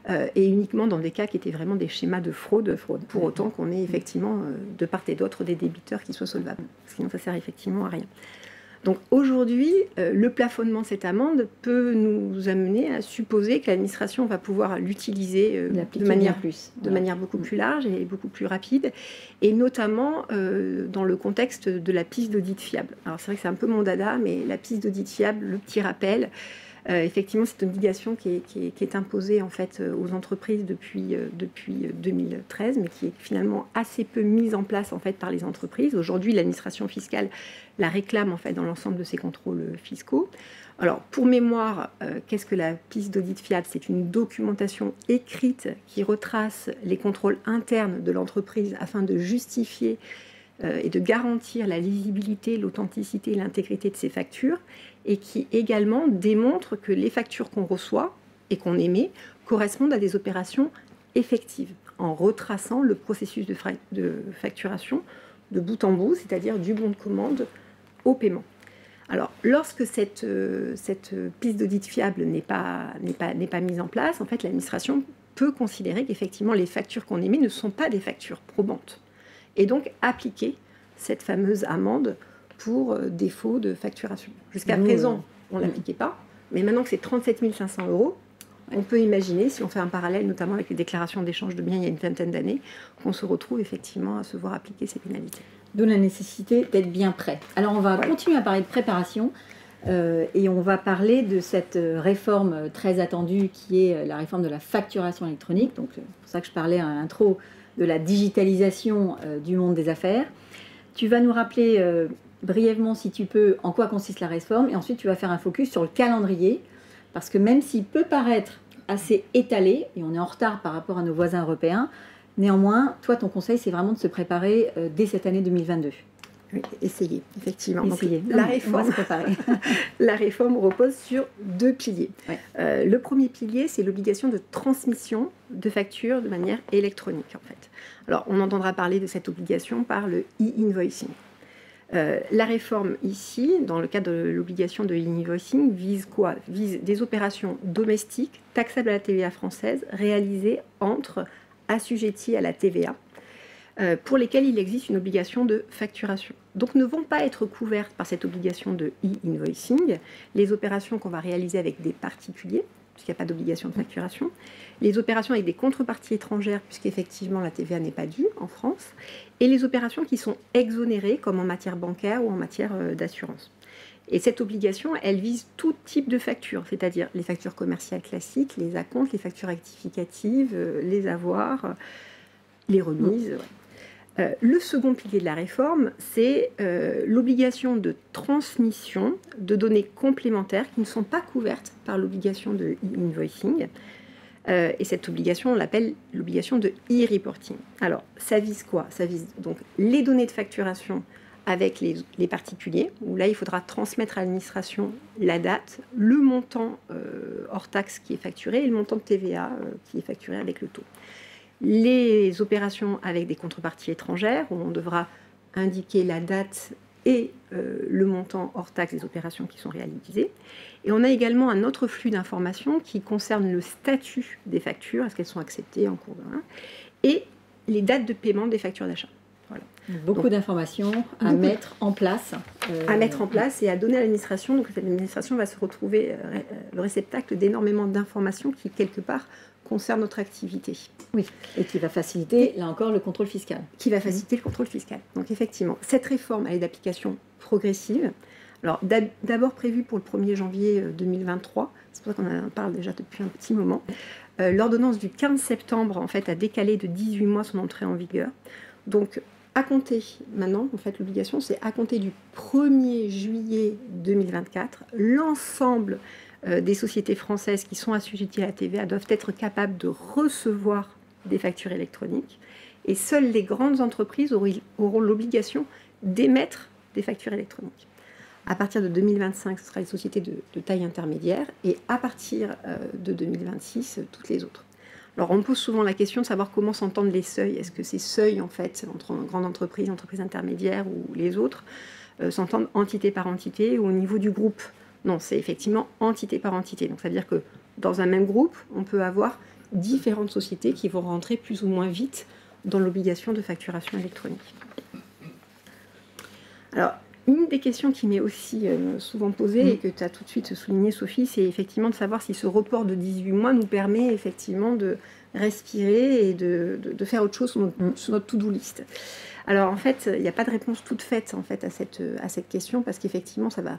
et uniquement dans des cas qui étaient vraiment des schémas de fraude, pour autant qu'on ait effectivement de part et d'autre des débiteurs qui soient solvables. Sinon ça sert effectivement à rien. Donc aujourd'hui, le plafonnement de cette amende peut nous amener à supposer que l'administration va pouvoir l'utiliser de manière beaucoup plus large et beaucoup plus rapide, et notamment dans le contexte de la piste d'audit fiable. Alors c'est vrai que c'est un peu mon dada, mais la piste d'audit fiable, le petit rappel, effectivement c'est une obligation qui est imposée en fait aux entreprises depuis 2013, mais qui est finalement assez peu mise en place en fait par les entreprises. Aujourd'hui, l'administration fiscale la réclame en fait dans l'ensemble de ses contrôles fiscaux. Alors pour mémoire, qu'est-ce que la piste d'audit fiable? C'est une documentation écrite qui retrace les contrôles internes de l'entreprise afin de justifier et de garantir la lisibilité, l'authenticité et l'intégrité de ces factures, et qui également démontre que les factures qu'on reçoit et qu'on émet correspondent à des opérations effectives, en retraçant le processus de facturation de bout en bout, c'est-à-dire du bon de commande au paiement. Alors, lorsque cette piste d'audit fiable n'est pas mise en place, en fait, l'administration peut considérer qu'effectivement les factures qu'on émet ne sont pas des factures probantes, et donc appliquer cette fameuse amende pour défaut de facturation. Jusqu'à présent, on ne l'appliquait pas, mais maintenant que c'est 37 500 €, on peut imaginer, si on fait un parallèle notamment avec les déclarations d'échange de biens il y a une vingtaine d'années, qu'on se retrouve effectivement à se voir appliquer ces pénalités. D'où la nécessité d'être bien prêt. Alors on va continuer à parler de préparation et on va parler de cette réforme très attendue qui est la réforme de la facturation électronique. Donc c'est pour ça que je parlais à l'intro de la digitalisation du monde des affaires. Tu vas nous rappeler brièvement, si tu peux, en quoi consiste la réforme, et ensuite tu vas faire un focus sur le calendrier, parce que même s'il peut paraître assez étalé, et on est en retard par rapport à nos voisins européens, néanmoins, toi, ton conseil, c'est vraiment de se préparer dès cette année 2022. Oui, essayez, effectivement. Essayez. Donc, la réforme repose sur 2 piliers. Ouais. Le premier pilier, c'est l'obligation de transmission de factures de manière électronique, en fait. Alors, on entendra parler de cette obligation par le e-invoicing. La réforme ici, dans le cadre de l'obligation de e-invoicing, vise quoi? Vise des opérations domestiques taxables à la TVA française réalisées entre assujettis à la TVA, pour lesquels il existe une obligation de facturation. Donc ne vont pas être couvertes par cette obligation de e-invoicing les opérations qu'on va réaliser avec des particuliers, puisqu'il n'y a pas d'obligation de facturation, les opérations avec des contreparties étrangères, puisqu'effectivement la TVA n'est pas due en France, et les opérations qui sont exonérées, comme en matière bancaire ou en matière d'assurance. Et cette obligation, elle vise tout type de factures, c'est-à-dire les factures commerciales classiques, les acomptes, les factures rectificatives, les avoirs, les remises. Ouais. Le second pilier de la réforme, c'est l'obligation de transmission de données complémentaires qui ne sont pas couvertes par l'obligation de e-invoicing. Et cette obligation, on l'appelle l'obligation de e-reporting. Alors, ça vise quoi? Ça vise donc les données de facturation avec les particuliers, où là, il faudra transmettre à l'administration la date, le montant hors taxe qui est facturé et le montant de TVA qui est facturé avec le taux. Les opérations avec des contreparties étrangères, où on devra indiquer la date et le montant hors taxe des opérations qui sont réalisées. Et on a également un autre flux d'informations qui concerne le statut des factures, est-ce qu'elles sont acceptées en cours de 1, et les dates de paiement des factures d'achat. Voilà. Beaucoup d'informations à mettre en place. À mettre en place et à donner à l'administration. Donc l'administration va se retrouver le réceptacle d'énormément d'informations qui, quelque part, concernent notre activité. Oui, et qui va faciliter, là encore, le contrôle fiscal. Qui va faciliter le contrôle fiscal. Donc effectivement, cette réforme, elle est d'application progressive. Alors d'abord prévue pour le 1er janvier 2023, c'est pour ça qu'on en parle déjà depuis un petit moment. L'ordonnance du 15 septembre, en fait, a décalé de 18 mois son entrée en vigueur. Donc, à compter, maintenant, en fait, l'obligation, c'est à compter du 1er juillet 2024, l'ensemble des sociétés françaises qui sont assujetties à la TVA doivent être capables de recevoir des factures électroniques. Et seules les grandes entreprises auront l'obligation d'émettre des factures électroniques. À partir de 2025, ce sera les sociétés de taille intermédiaire et à partir de 2026, toutes les autres. Alors on me pose souvent la question de savoir comment s'entendent les seuils. Est-ce que ces seuils, en fait, entre grandes entreprises, entreprises intermédiaires ou les autres, s'entendent entité par entité ou au niveau du groupe? Non, c'est effectivement entité par entité. Donc ça veut dire que dans un même groupe, on peut avoir différentes sociétés qui vont rentrer plus ou moins vite dans l'obligation de facturation électronique. Alors, une des questions qui m'est aussi souvent posée et que tu as tout de suite souligné, Sophie, c'est effectivement de savoir si ce report de 18 mois nous permet effectivement de respirer et de faire autre chose sur notre to-do list. Alors en fait, il n'y a pas de réponse toute faite en fait, à cette question parce qu'effectivement, ça va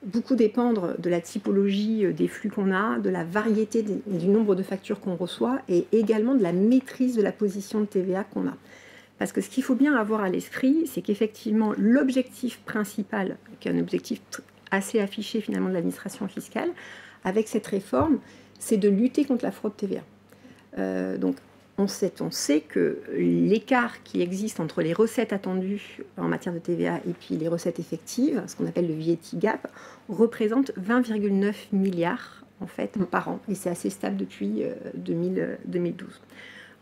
beaucoup dépendre de la typologie des flux qu'on a, de la variété du nombre de factures qu'on reçoit et également de la maîtrise de la position de TVA qu'on a. Parce que ce qu'il faut bien avoir à l'esprit, c'est qu'effectivement, l'objectif principal, qui est un objectif assez affiché finalement de l'administration fiscale, avec cette réforme, c'est de lutter contre la fraude TVA. Donc, on sait que l'écart qui existe entre les recettes attendues en matière de TVA et puis les recettes effectives, ce qu'on appelle le VAT gap, représente 20,9 milliards en fait, par an. Et c'est assez stable depuis 2012.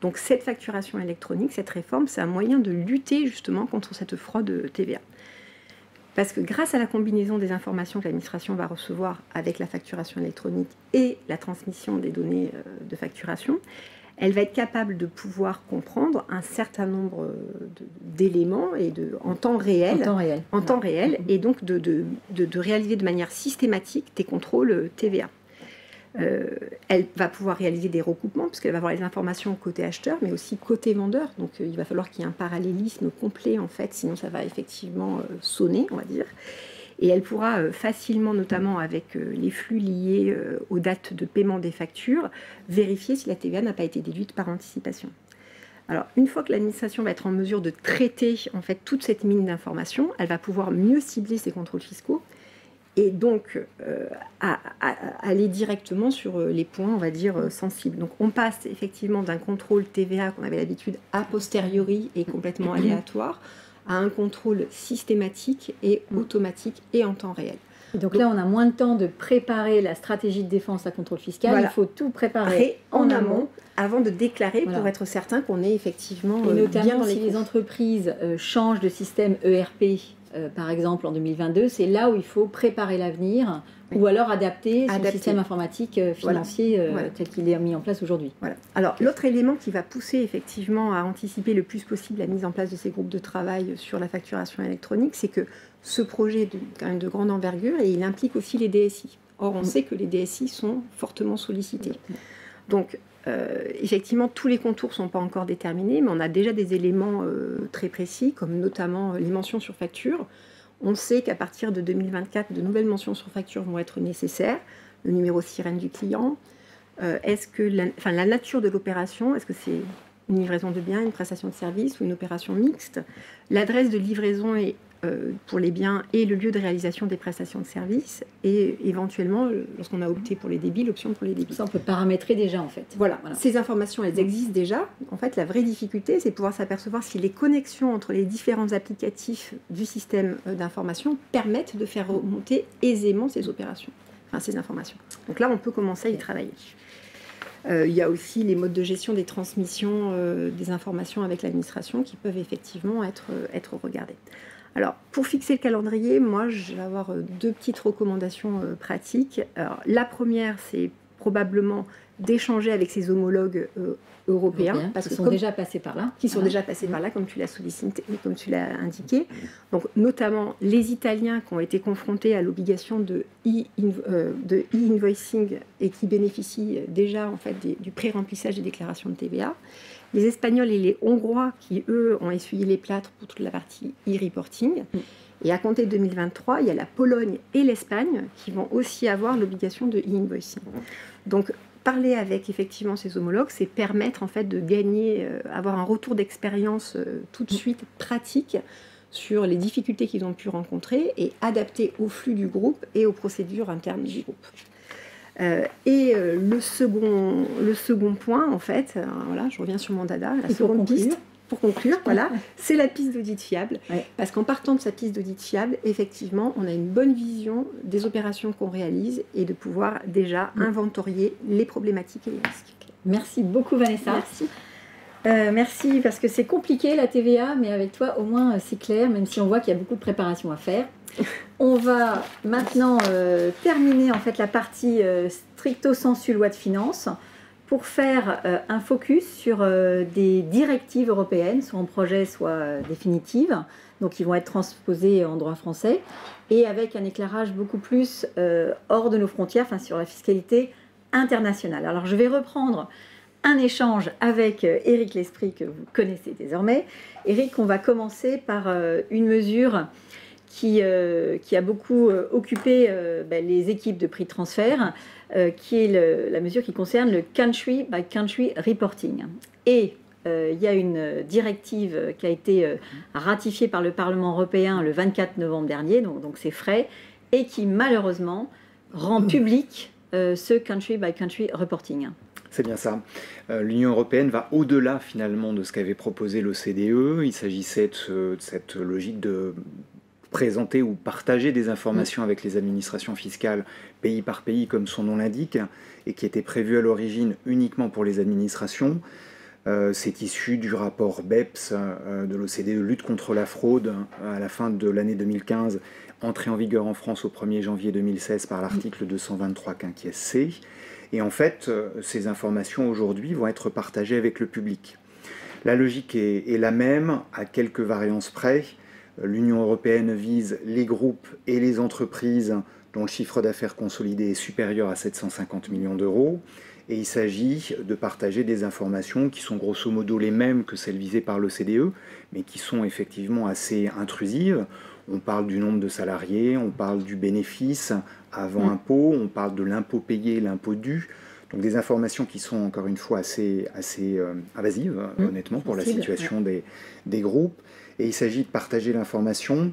Donc cette facturation électronique, cette réforme, c'est un moyen de lutter justement contre cette fraude TVA. Parce que grâce à la combinaison des informations que l'administration va recevoir avec la facturation électronique et la transmission des données de facturation, elle va être capable de pouvoir comprendre un certain nombre d'éléments en temps réel, et donc de réaliser de manière systématique des contrôles TVA. Elle va pouvoir réaliser des recoupements puisqu'elle va avoir les informations côté acheteur mais aussi côté vendeur, donc il va falloir qu'il y ait un parallélisme complet en fait, sinon ça va effectivement sonner, on va dire, et elle pourra facilement, notamment avec les flux liés aux dates de paiement des factures, vérifier si la TVA n'a pas été déduite par anticipation. Alors une fois que l'administration va être en mesure de traiter en fait toute cette mine d'informations, elle va pouvoir mieux cibler ses contrôles fiscaux et donc aller directement sur les points, on va dire, sensibles. Donc on passe effectivement d'un contrôle TVA qu'on avait l'habitude a posteriori et complètement aléatoire à un contrôle systématique et automatique et en temps réel. Et donc là, on a moins de temps de préparer la stratégie de défense à contrôle fiscal. Voilà. Il faut tout préparer en amont avant de déclarer pour être certain qu'on est effectivement et notamment bien dans les si les entreprises changent de système ERP, par exemple en 2022, c'est là où il faut préparer l'avenir ou alors adapter son système informatique financier tel qu'il est mis en place aujourd'hui. Voilà. Alors l'autre élément qui va pousser effectivement à anticiper le plus possible la mise en place de ces groupes de travail sur la facturation électronique, c'est que ce projet est quand même de grande envergure et il implique aussi les DSI. Or on sait que les DSI sont fortement sollicités. Donc effectivement, tous les contours ne sont pas encore déterminés, mais on a déjà des éléments très précis, comme notamment les mentions sur facture. On sait qu'à partir de 2024, de nouvelles mentions sur facture vont être nécessaires. Le numéro sirène du client. Est-ce que la nature de l'opération, est-ce que c'est une livraison de biens, une prestation de service ou une opération mixte? L'adresse de livraison est pour les biens et le lieu de réalisation des prestations de services et éventuellement, lorsqu'on a opté pour les débits, l'option pour les débits. Ça, on peut paramétrer déjà en fait. Voilà. Ces informations, elles existent déjà. En fait, la vraie difficulté, c'est de pouvoir s'apercevoir si les connexions entre les différents applicatifs du système d'information permettent de faire remonter aisément ces opérations, ces informations. Donc là, on peut commencer à y travailler. Il y a aussi les modes de gestion des transmissions des informations avec l'administration qui peuvent effectivement être regardés. Alors, pour fixer le calendrier, moi, je vais avoir deux petites recommandations pratiques. Alors, la première, c'est probablement d'échanger avec ses homologues européens. Parce qu'ils sont déjà passés par là. Qui sont déjà passés par là, comme tu l'as sollicité, comme tu l'as indiqué. Donc, notamment les Italiens qui ont été confrontés à l'obligation de e-invoicing et qui bénéficient déjà en fait, du pré-remplissage des déclarations de TVA. Les Espagnols et les Hongrois qui, eux, ont essuyé les plâtres pour toute la partie e-reporting. Et à compter de 2023, il y a la Pologne et l'Espagne qui vont aussi avoir l'obligation de e-invoicing. Donc, parler avec effectivement ces homologues, c'est permettre en fait de gagner, avoir un retour d'expérience tout de suite pratique sur les difficultés qu'ils ont pu rencontrer et adapter au flux du groupe et aux procédures internes du groupe. Le second point, en fait, voilà, je reviens sur mon dada, la seconde piste, pour conclure, voilà, c'est la piste d'audit fiable. Ouais. Parce qu'en partant de sa piste d'audit fiable, effectivement, on a une bonne vision des opérations qu'on réalise et de pouvoir déjà inventorier les problématiques et les risques. Merci beaucoup Vanessa. Merci. Merci parce que c'est compliqué la TVA, mais avec toi au moins c'est clair, même si on voit qu'il y a beaucoup de préparation à faire. On va maintenant terminer en fait la partie stricto sensu loi de finances pour faire un focus sur des directives européennes, soit en projet, soit définitives, donc qui vont être transposées en droit français, et avec un éclairage beaucoup plus hors de nos frontières, enfin sur la fiscalité internationale. Alors je vais reprendre un échange avec Éric L'Esprit que vous connaissez désormais. Éric, on va commencer par une mesure qui a beaucoup occupé les équipes de prix de transfert, qui est la mesure qui concerne le country by country reporting. Et il y a une directive qui a été ratifiée par le Parlement européen le 24 novembre dernier, donc c'est frais, et qui malheureusement rend public ce country by country reporting. C'est bien ça. L'Union européenne va au-delà finalement de ce qu'avait proposé l'OCDE. Il s'agissait de cette logique de présenter ou partager des informations avec les administrations fiscales pays par pays, comme son nom l'indique, et qui était prévue à l'origine uniquement pour les administrations. C'est issu du rapport BEPS de l'OCDE, lutte contre la fraude, à la fin de l'année 2015, entrée en vigueur en France au 1er janvier 2016 par l'article 223 quinquies C. Et en fait, ces informations aujourd'hui vont être partagées avec le public. La logique est la même, à quelques variances près. L'Union européenne vise les groupes et les entreprises dont le chiffre d'affaires consolidé est supérieur à 750 millions d'euros. Et il s'agit de partager des informations qui sont grosso modo les mêmes que celles visées par l'OCDE, mais qui sont effectivement assez intrusives. On parle du nombre de salariés, on parle du bénéfice avant impôt, on parle de l'impôt payé, l'impôt dû. Donc des informations qui sont encore une fois assez invasives, honnêtement, pour la situation des groupes. Et il s'agit de partager l'information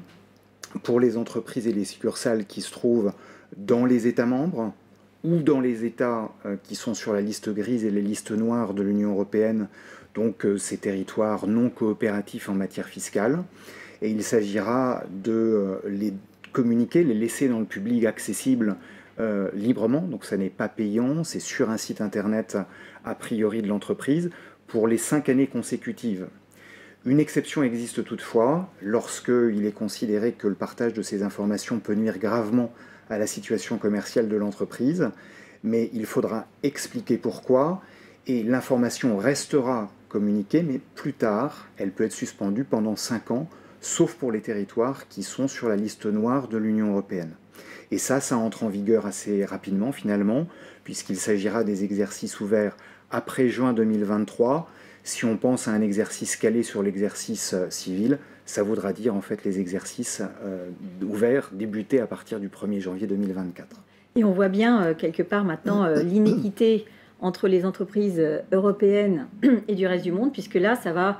pour les entreprises et les succursales qui se trouvent dans les États membres ou dans les États qui sont sur la liste grise et les listes noires de l'Union européenne, donc ces territoires non coopératifs en matière fiscale. Et il s'agira de les communiquer, les laisser dans le public accessible librement, donc ça n'est pas payant, c'est sur un site internet a priori de l'entreprise pour les 5 années consécutives. Une exception existe toutefois lorsqu'il est considéré que le partage de ces informations peut nuire gravement à la situation commerciale de l'entreprise, mais il faudra expliquer pourquoi, et l'information restera communiquée, mais plus tard, elle peut être suspendue pendant 5 ans, sauf pour les territoires qui sont sur la liste noire de l'Union européenne. Et ça entre en vigueur assez rapidement finalement, puisqu'il s'agira des exercices ouverts après juin 2023. Si on pense à un exercice calé sur l'exercice civil, ça voudra dire en fait les exercices ouverts débutés à partir du 1er janvier 2024. Et on voit bien quelque part maintenant l'inéquité entre les entreprises européennes et du reste du monde, puisque là, ça va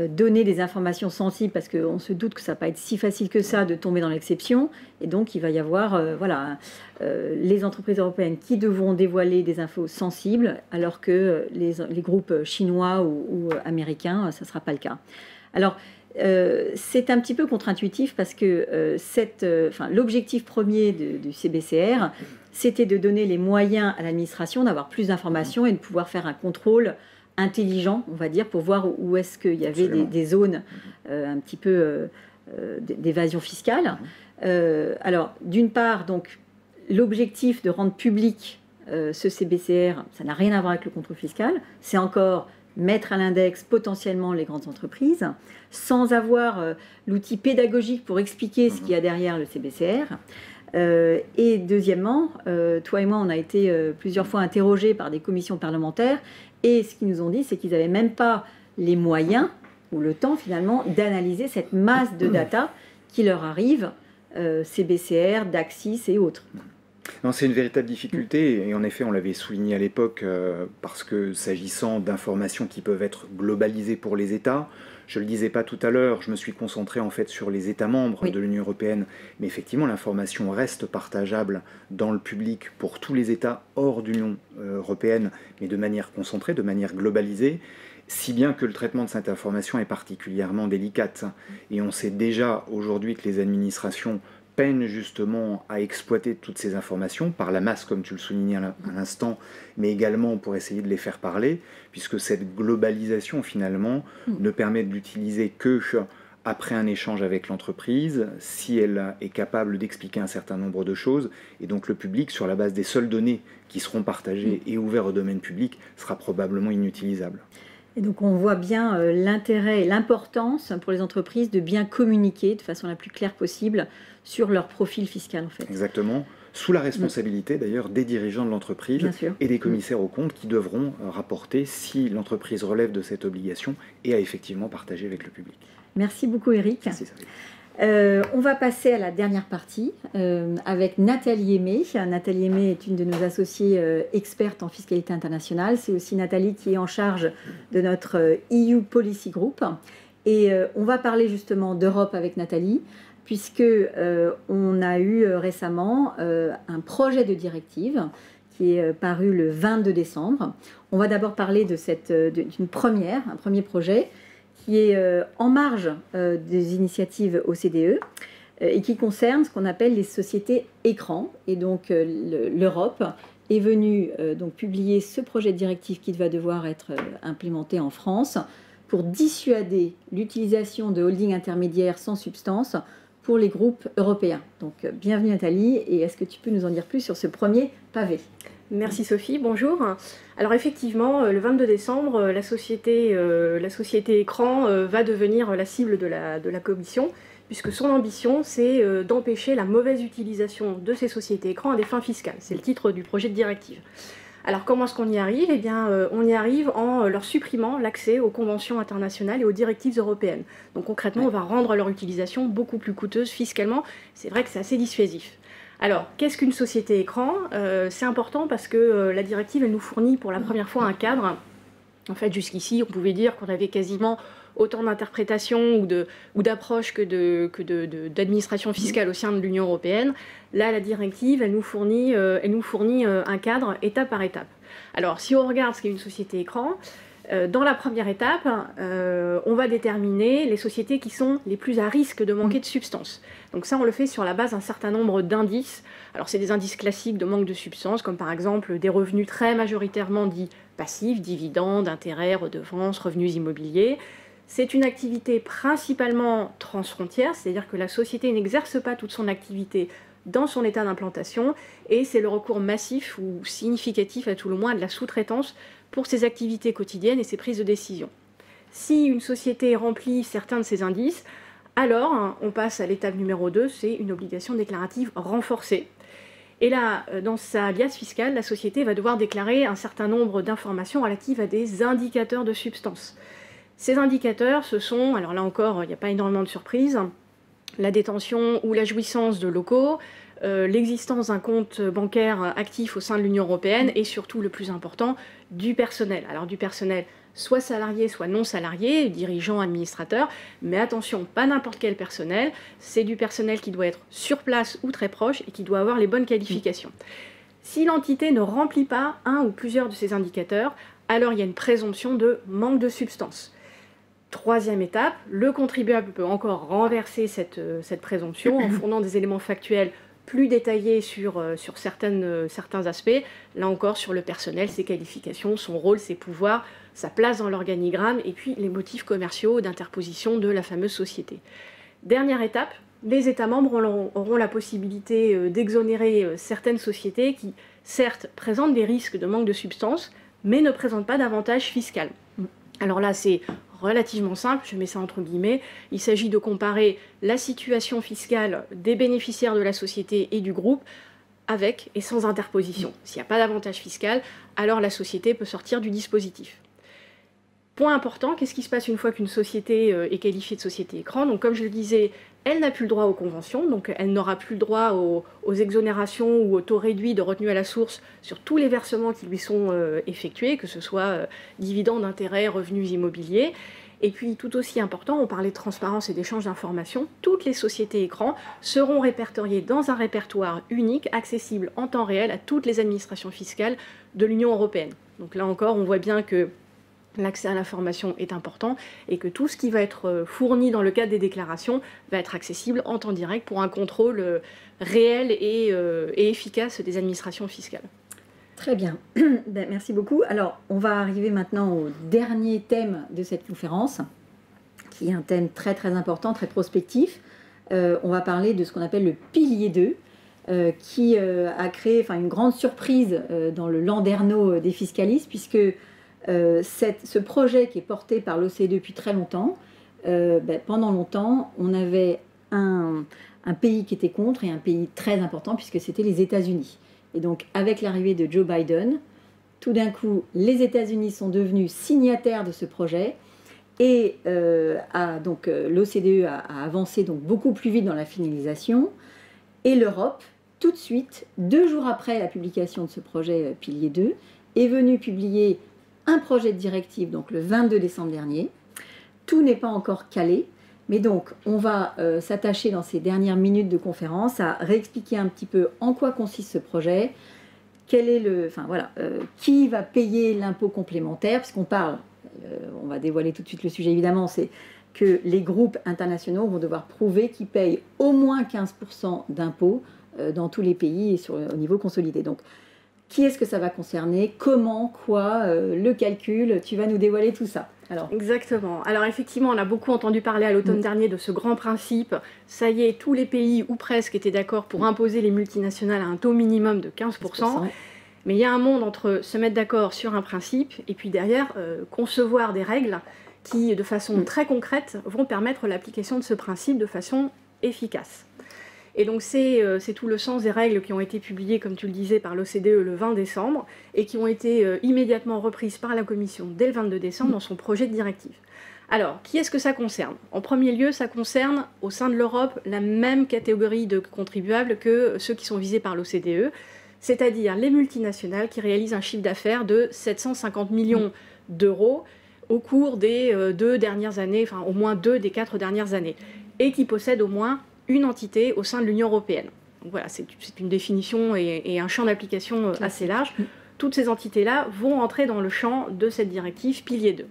donner des informations sensibles, parce qu'on se doute que ça ne va pas être si facile que ça de tomber dans l'exception. Et donc, il va y avoir les entreprises européennes qui devront dévoiler des infos sensibles, alors que les groupes chinois ou américains, ça ne sera pas le cas. Alors, c'est un petit peu contre-intuitif parce que l'objectif premier du CBCR, c'était de donner les moyens à l'administration d'avoir plus d'informations et de pouvoir faire un contrôle intelligent, on va dire, pour voir où est-ce qu'il y avait des zones un petit peu d'évasion fiscale. Alors, d'une part, donc, l'objectif de rendre public ce CBCR, ça n'a rien à voir avec le contrôle fiscal, c'est encore mettre à l'index potentiellement les grandes entreprises, sans avoir l'outil pédagogique pour expliquer ce qu'il y a derrière le CBCR. Et deuxièmement, toi et moi, on a été plusieurs fois interrogés par des commissions parlementaires, et ce qu'ils nous ont dit, c'est qu'ils n'avaient même pas les moyens, ou le temps finalement, d'analyser cette masse de data qui leur arrive, CBCR, Daxis et autres. Non, c'est une véritable difficulté, et en effet, on l'avait souligné à l'époque, parce que s'agissant d'informations qui peuvent être globalisées pour les États, je ne le disais pas tout à l'heure, je me suis concentré en fait sur les États membres de l'Union européenne, mais effectivement, l'information reste partageable dans le public pour tous les États hors d'Union européenne, mais de manière concentrée, de manière globalisée. Si bien que le traitement de cette information est particulièrement délicate. Et on sait déjà aujourd'hui que les administrations peinent justement à exploiter toutes ces informations par la masse, comme tu le soulignais à l'instant, mais également pour essayer de les faire parler, puisque cette globalisation finalement ne permet de l'utiliser que après un échange avec l'entreprise, si elle est capable d'expliquer un certain nombre de choses, et donc le public, sur la base des seules données qui seront partagées et ouvertes au domaine public, sera probablement inutilisable. Et donc on voit bien l'intérêt et l'importance pour les entreprises de bien communiquer de façon la plus claire possible sur leur profil fiscal en fait. Exactement, sous la responsabilité d'ailleurs des dirigeants de l'entreprise et des commissaires aux comptes qui devront rapporter si l'entreprise relève de cette obligation et a effectivement partagé avec le public. Merci beaucoup Eric. Merci, on va passer à la dernière partie avec Nathalie Aimé. Nathalie Aimé est une de nos associées expertes en fiscalité internationale. C'est aussi Nathalie qui est en charge de notre EU Policy Group. Et on va parler justement d'Europe avec Nathalie, puisque on a eu récemment un projet de directive qui est paru le 22 décembre. On va d'abord parler de un premier projet qui est en marge des initiatives OCDE et qui concerne ce qu'on appelle les sociétés écrans. Et donc l'Europe est venue donc publier ce projet de directive qui va devoir être implémenté en France pour dissuader l'utilisation de holdings intermédiaires sans substance pour les groupes européens. Donc bienvenue Nathalie, et est-ce que tu peux nous en dire plus sur ce premier pavé ? Merci Sophie, bonjour. Alors effectivement, le 22 décembre, la société Écran va devenir la cible de la Commission, puisque son ambition, c'est d'empêcher la mauvaise utilisation de ces sociétés Écran à des fins fiscales. C'est le titre du projet de directive. Alors comment est-ce qu'on y arrive ? Eh bien, on y arrive en leur supprimant l'accès aux conventions internationales et aux directives européennes. Donc concrètement, on va rendre leur utilisation beaucoup plus coûteuse fiscalement. C'est vrai que c'est assez dissuasif. Alors, qu'est-ce qu'une société écran ? C'est important parce que la directive, elle nous fournit pour la première fois un cadre. En fait, jusqu'ici, on pouvait dire qu'on avait quasiment autant d'interprétations ou d'approches que d'administration fiscale au sein de l'Union européenne. Là, la directive, elle nous fournit un cadre étape par étape. Alors, si on regarde ce qu'est une société écran, dans la première étape, on va déterminer les sociétés qui sont les plus à risque de manquer de substance. Donc ça, on le fait sur la base d'un certain nombre d'indices. Alors c'est des indices classiques de manque de substance, comme par exemple des revenus très majoritairement dits passifs, dividendes, intérêts, redevances, revenus immobiliers. C'est une activité principalement transfrontière, c'est-à-dire que la société n'exerce pas toute son activité dans son état d'implantation, et c'est le recours massif ou significatif à tout le moins à de la sous-traitance pour ses activités quotidiennes et ses prises de décision. Si une société remplit certains de ces indices, alors on passe à l'étape numéro 2, c'est une obligation déclarative renforcée. Et là, dans sa liasse fiscale, la société va devoir déclarer un certain nombre d'informations relatives à des indicateurs de substance. Ces indicateurs, ce sont, alors là encore, il n'y a pas énormément de surprises, la détention ou la jouissance de locaux, l'existence d'un compte bancaire actif au sein de l'Union européenne et surtout, le plus important, du personnel. Alors du personnel soit salarié, soit non salarié, dirigeant, administrateur, mais attention, pas n'importe quel personnel, c'est du personnel qui doit être sur place ou très proche et qui doit avoir les bonnes qualifications. Si l'entité ne remplit pas un ou plusieurs de ces indicateurs, alors il y a une présomption de manque de substance. Troisième étape, le contribuable peut encore renverser cette présomption en fournant des éléments factuels plus détaillés sur certains aspects. Là encore, sur le personnel, ses qualifications, son rôle, ses pouvoirs, sa place dans l'organigramme et puis les motifs commerciaux d'interposition de la fameuse société. Dernière étape, les États membres auront la possibilité d'exonérer certaines sociétés qui, certes, présentent des risques de manque de substance, mais ne présentent pas d'avantage fiscal. Alors là, c'est relativement simple, je mets ça entre guillemets. Il s'agit de comparer la situation fiscale des bénéficiaires de la société et du groupe avec et sans interposition. S'il n'y a pas d'avantage fiscal, alors la société peut sortir du dispositif. Point important, qu'est-ce qui se passe une fois qu'une société est qualifiée de société écran ? Donc comme je le disais, elle n'a plus le droit aux conventions, donc elle n'aura plus le droit aux exonérations ou aux taux réduits de retenue à la source sur tous les versements qui lui sont effectués, que ce soit dividendes, intérêts, revenus immobiliers. Et puis tout aussi important, on parlait de transparence et d'échange d'informations, toutes les sociétés écrans seront répertoriées dans un répertoire unique, accessible en temps réel à toutes les administrations fiscales de l'Union européenne. Donc là encore, on voit bien que l'accès à l'information est important et que tout ce qui va être fourni dans le cadre des déclarations va être accessible en temps direct pour un contrôle réel et efficace des administrations fiscales. Très bien, merci beaucoup. Alors, on va arriver maintenant au dernier thème de cette conférence, qui est un thème très très important, très prospectif. On va parler de ce qu'on appelle le pilier 2, qui a créé une grande surprise dans le landerneau des fiscalistes, puisque ce projet qui est porté par l'OCDE depuis très longtemps, pendant longtemps, on avait un pays qui était contre et un pays très important, puisque c'était les États-Unis. Et donc, avec l'arrivée de Joe Biden, tout d'un coup, les États-Unis sont devenus signataires de ce projet et l'OCDE a avancé donc beaucoup plus vite dans la finalisation. Et l'Europe, tout de suite, 2 jours après la publication de ce projet Pilier 2, est venue publier un projet de directive, donc le 22 décembre dernier. Tout n'est pas encore calé, mais donc on va s'attacher dans ces dernières minutes de conférence à réexpliquer un petit peu en quoi consiste ce projet, quel est qui va payer l'impôt complémentaire, puisqu'on parle, on va dévoiler tout de suite le sujet évidemment, c'est que les groupes internationaux vont devoir prouver qu'ils payent au moins 15% d'impôts dans tous les pays et au niveau consolidé. Donc, qui est-ce que ça va concerner? Comment? Quoi? Le calcul? Tu vas nous dévoiler tout ça. Alors. Exactement. Alors effectivement, on a beaucoup entendu parler à l'automne dernier de ce grand principe. Ça y est, tous les pays, ou presque, étaient d'accord pour imposer les multinationales à un taux minimum de 15%. Mais il y a un monde entre se mettre d'accord sur un principe et puis derrière, concevoir des règles qui, de façon très concrète, vont permettre l'application de ce principe de façon efficace. Et donc c'est tout le sens des règles qui ont été publiées, comme tu le disais, par l'OCDE le 20 décembre et qui ont été immédiatement reprises par la Commission dès le 22 décembre dans son projet de directive. Alors, qui est-ce que ça concerne? En premier lieu, ça concerne au sein de l'Europe la même catégorie de contribuables que ceux qui sont visés par l'OCDE, c'est-à-dire les multinationales qui réalisent un chiffre d'affaires de 750 millions d'euros au cours des 2 dernières années, enfin au moins 2 des 4 dernières années, et qui possèdent au moins une entité au sein de l'Union européenne. Donc voilà, c'est une définition et un champ d'application assez large. Toutes ces entités-là vont entrer dans le champ de cette directive Pilier 2.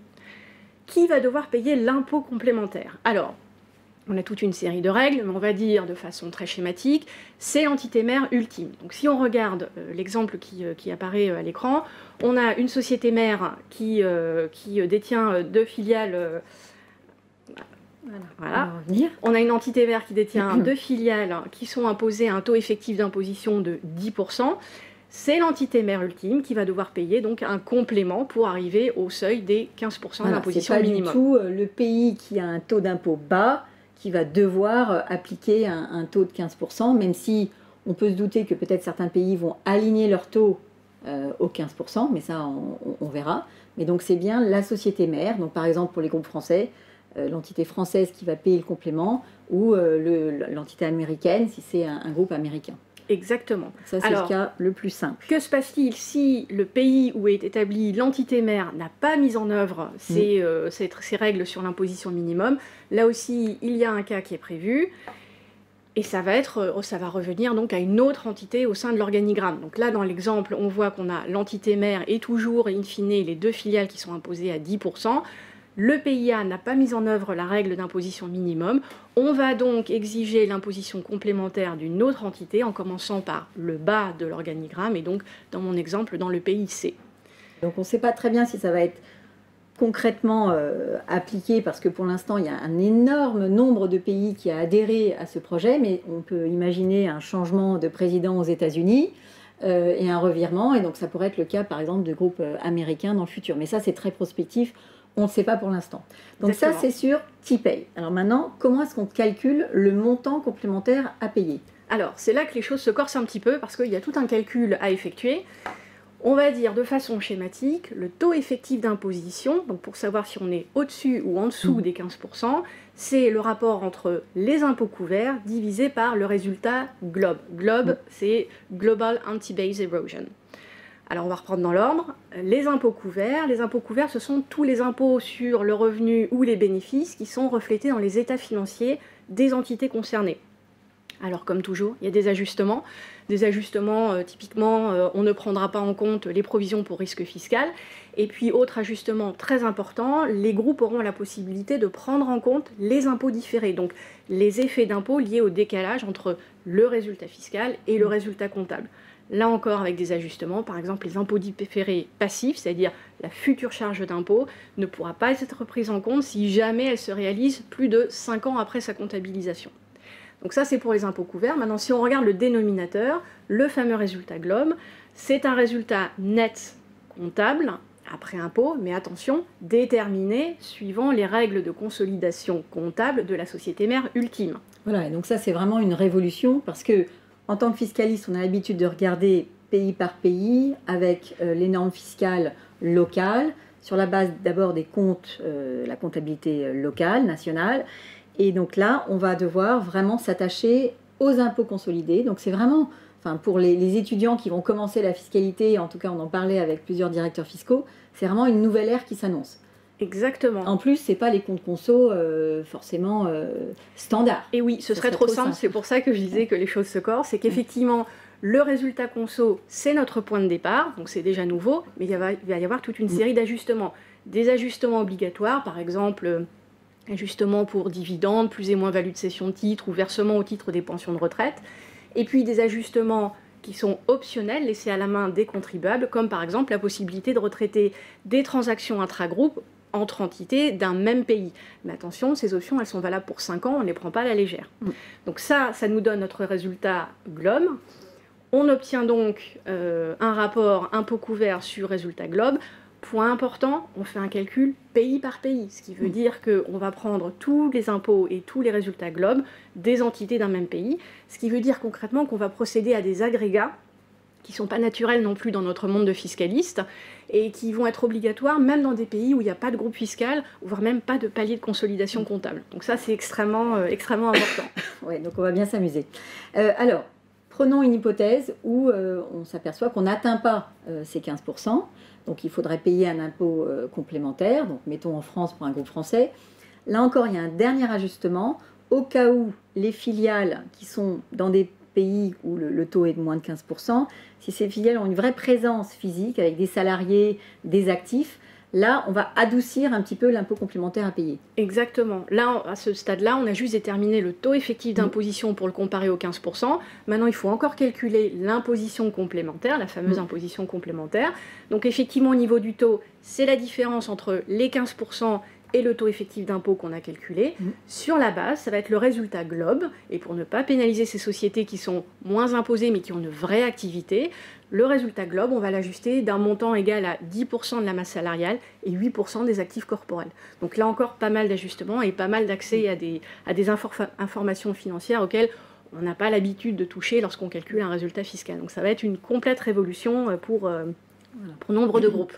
Qui va devoir payer l'impôt complémentaire? Alors, on a toute une série de règles, mais on va dire de façon très schématique, c'est l'entité mère ultime. Donc si on regarde l'exemple qui apparaît à l'écran, on a une société mère qui détient 2 filiales. Voilà. On a une entité mère qui détient 2 filiales qui sont imposées à un taux effectif d'imposition de 10%. C'est l'entité mère ultime qui va devoir payer donc un complément pour arriver au seuil des 15% d'imposition minimum. C'est pas du tout le pays qui a un taux d'impôt bas qui va devoir appliquer un taux de 15%, même si on peut se douter que peut-être certains pays vont aligner leur taux au 15%, mais ça on verra. Mais donc c'est bien la société mère, donc par exemple pour les groupes français, l'entité française qui va payer le complément ou l'entité américaine si c'est un groupe américain. Exactement. Ça, c'est le cas le plus simple. Que se passe-t-il si le pays où est établie l'entité mère n'a pas mis en œuvre ces règles sur l'imposition minimum? Là aussi, il y a un cas qui est prévu. Et ça va revenir donc à une autre entité au sein de l'organigramme. Donc là, dans l'exemple, on voit qu'on a l'entité mère et toujours, in fine, les 2 filiales qui sont imposées à 10%. Le PIA n'a pas mis en œuvre la règle d'imposition minimum. On va donc exiger l'imposition complémentaire d'une autre entité en commençant par le bas de l'organigramme et donc, dans mon exemple, dans le pays C. Donc on ne sait pas très bien si ça va être concrètement appliqué parce que pour l'instant, il y a un énorme nombre de pays qui a adhéré à ce projet, mais on peut imaginer un changement de président aux États-Unis et un revirement, et donc ça pourrait être le cas, par exemple, de groupes américains dans le futur. Mais ça, c'est très prospectif. On ne sait pas pour l'instant. Donc exactement. Ça, c'est sur qui paye. Alors maintenant, comment est-ce qu'on calcule le montant complémentaire à payer? Alors, c'est là que les choses se corsent un petit peu, parce qu'il y a tout un calcul à effectuer. On va dire de façon schématique, le taux effectif d'imposition, donc pour savoir si on est au-dessus ou en dessous des 15%, c'est le rapport entre les impôts couverts divisé par le résultat GLOB. GLOB, c'est Global Anti-Base Erosion. Alors on va reprendre dans l'ordre. Les impôts couverts, ce sont tous les impôts sur le revenu ou les bénéfices qui sont reflétés dans les états financiers des entités concernées. Alors comme toujours, il y a des ajustements. Des ajustements, typiquement, on ne prendra pas en compte les provisions pour risque fiscal. Et puis, autre ajustement très important, les groupes auront la possibilité de prendre en compte les impôts différés, donc les effets d'impôts liés au décalage entre le résultat fiscal et le résultat comptable. Là encore, avec des ajustements, par exemple, les impôts différés passifs, c'est-à-dire la future charge d'impôt, ne pourra pas être prise en compte si jamais elle se réalise plus de 5 ans après sa comptabilisation. Donc ça, c'est pour les impôts couverts. Maintenant, si on regarde le dénominateur, le fameux résultat GLOB, c'est un résultat net comptable, après impôt, mais attention, déterminé suivant les règles de consolidation comptable de la société mère ultime. Voilà, et donc ça, c'est vraiment une révolution, parce que en tant que fiscaliste, on a l'habitude de regarder pays par pays, avec les normes fiscales locales, sur la base d'abord des comptes, la comptabilité locale, nationale. Et donc là, on va devoir vraiment s'attacher aux impôts consolidés. Donc c'est vraiment, enfin, pour les étudiants qui vont commencer la fiscalité, en tout cas on en parlait avec plusieurs directeurs fiscaux, c'est vraiment une nouvelle ère qui s'annonce. Exactement. En plus, c'est pas les comptes conso forcément standards. Et oui, ce serait trop simple. C'est pour ça que je disais que les choses se corsent. C'est qu'effectivement, le résultat conso, c'est notre point de départ, donc c'est déjà nouveau, mais il va y avoir toute une série d'ajustements. Des ajustements obligatoires, par exemple, ajustements pour dividendes, plus et moins value de cession de titres ou versement au titre des pensions de retraite. Et puis des ajustements qui sont optionnels, laissés à la main des contribuables, comme par exemple la possibilité de retraiter des transactions intragroupes entre entités d'un même pays. Mais attention, ces options, elles sont valables pour 5 ans, on ne les prend pas à la légère. Donc ça nous donne notre résultat GLOB. On obtient donc un rapport impôt couvert sur résultat GLOB. Point important, on fait un calcul pays par pays, ce qui veut dire qu'on va prendre tous les impôts et tous les résultats GLOB des entités d'un même pays, ce qui veut dire concrètement qu'on va procéder à des agrégats qui ne sont pas naturels non plus dans notre monde de fiscalistes et qui vont être obligatoires même dans des pays où il n'y a pas de groupe fiscal, voire même pas de palier de consolidation comptable. Donc ça, c'est extrêmement important. Ouais, donc on va bien s'amuser. Alors, prenons une hypothèse où on s'aperçoit qu'on n'atteint pas ces 15%. Donc il faudrait payer un impôt complémentaire, donc mettons en France pour un groupe français. Là encore, il y a un dernier ajustement. Au cas où les filiales qui sont dans des pays où le taux est de moins de 15%, si ces filiales ont une vraie présence physique avec des salariés, des actifs, là, on va adoucir un petit peu l'impôt complémentaire à payer. Exactement. Là, à ce stade-là, on a juste déterminé le taux effectif d'imposition pour le comparer au 15%. Maintenant, il faut encore calculer l'imposition complémentaire, la fameuse imposition complémentaire. Donc, effectivement, au niveau du taux, c'est la différence entre les 15% et le taux effectif d'impôt qu'on a calculé. Sur la base, ça va être le résultat GLOB. Et pour ne pas pénaliser ces sociétés qui sont moins imposées mais qui ont une vraie activité, le résultat GLOB, on va l'ajuster d'un montant égal à 10% de la masse salariale et 8% des actifs corporels. Donc là encore, pas mal d'ajustements et pas mal d'accès à des informations financières auxquelles on n'a pas l'habitude de toucher lorsqu'on calcule un résultat fiscal. Donc ça va être une complète révolution pour nombre de groupes.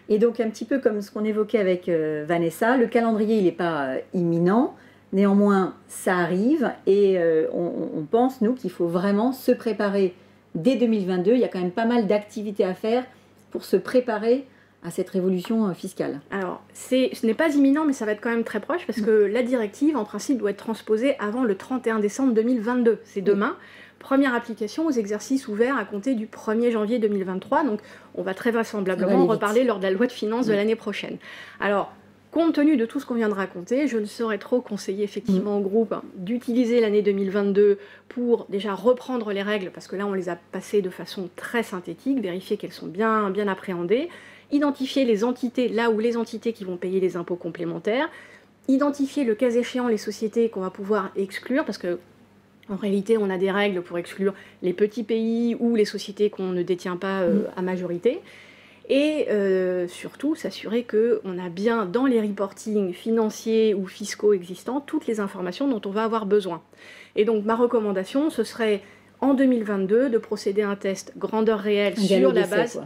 Et donc un petit peu comme ce qu'on évoquait avec Vanessa, le calendrier il n'est pas imminent, néanmoins ça arrive et on pense nous qu'il faut vraiment se préparer dès 2022. Il y a quand même pas mal d'activités à faire pour se préparer à cette révolution fiscale. Alors ce n'est pas imminent mais ça va être quand même très proche parce que la directive en principe doit être transposée avant le 31 décembre 2022, c'est demain. Première application aux exercices ouverts à compter du 1er janvier 2023. Donc, on va très vraisemblablement en reparler lors de la loi de finances de l'année prochaine. Alors, compte tenu de tout ce qu'on vient de raconter, je ne saurais trop conseiller effectivement au groupe d'utiliser l'année 2022 pour déjà reprendre les règles, parce que là, on les a passées de façon très synthétique, vérifier qu'elles sont bien appréhendées, identifier les entités, là où les entités qui vont payer les impôts complémentaires, identifier le cas échéant les sociétés qu'on va pouvoir exclure, parce que en réalité, on a des règles pour exclure les petits pays ou les sociétés qu'on ne détient pas à majorité. Et surtout, s'assurer qu'on a bien dans les reportings financiers ou fiscaux existants toutes les informations dont on va avoir besoin. Et donc, ma recommandation, ce serait en 2022 de procéder à un test grandeur réelle sur la base,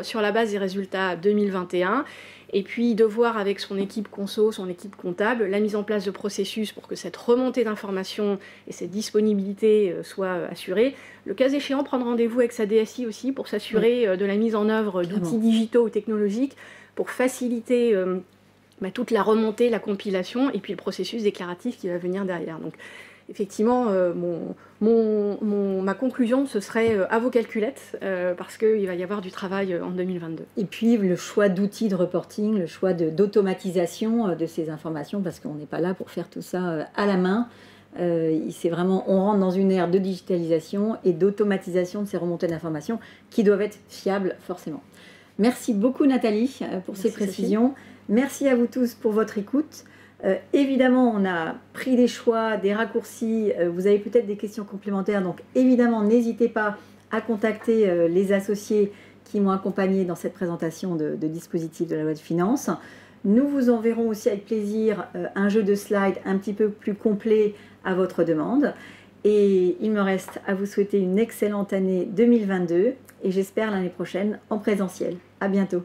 sur la base des résultats 2021. Et puis de voir avec son équipe conso, son équipe comptable, la mise en place de processus pour que cette remontée d'informations et cette disponibilité soit assurée. Le cas échéant, prendre rendez-vous avec sa DSI aussi pour s'assurer de la mise en œuvre d'outils digitaux ou technologiques pour faciliter toute la remontée, la compilation et puis le processus déclaratif qui va venir derrière. Donc effectivement, ma conclusion, ce serait à vos calculettes, parce qu'il va y avoir du travail en 2022. Et puis le choix d'outils de reporting, le choix d'automatisation de ces informations, parce qu'on n'est pas là pour faire tout ça à la main. C'est vraiment, on rentre dans une ère de digitalisation et d'automatisation de ces remontées d'informations qui doivent être fiables forcément. Merci beaucoup Nathalie pour ces précisions. Sophie. Merci à vous tous pour votre écoute. Évidemment, on a pris des choix, des raccourcis. Vous avez peut-être des questions complémentaires, donc évidemment, n'hésitez pas à contacter les associés qui m'ont accompagné dans cette présentation de dispositifs de la loi de finances. Nous vous enverrons aussi avec plaisir un jeu de slides un petit peu plus complet à votre demande. Et il me reste à vous souhaiter une excellente année 2022 et j'espère l'année prochaine en présentiel. À bientôt.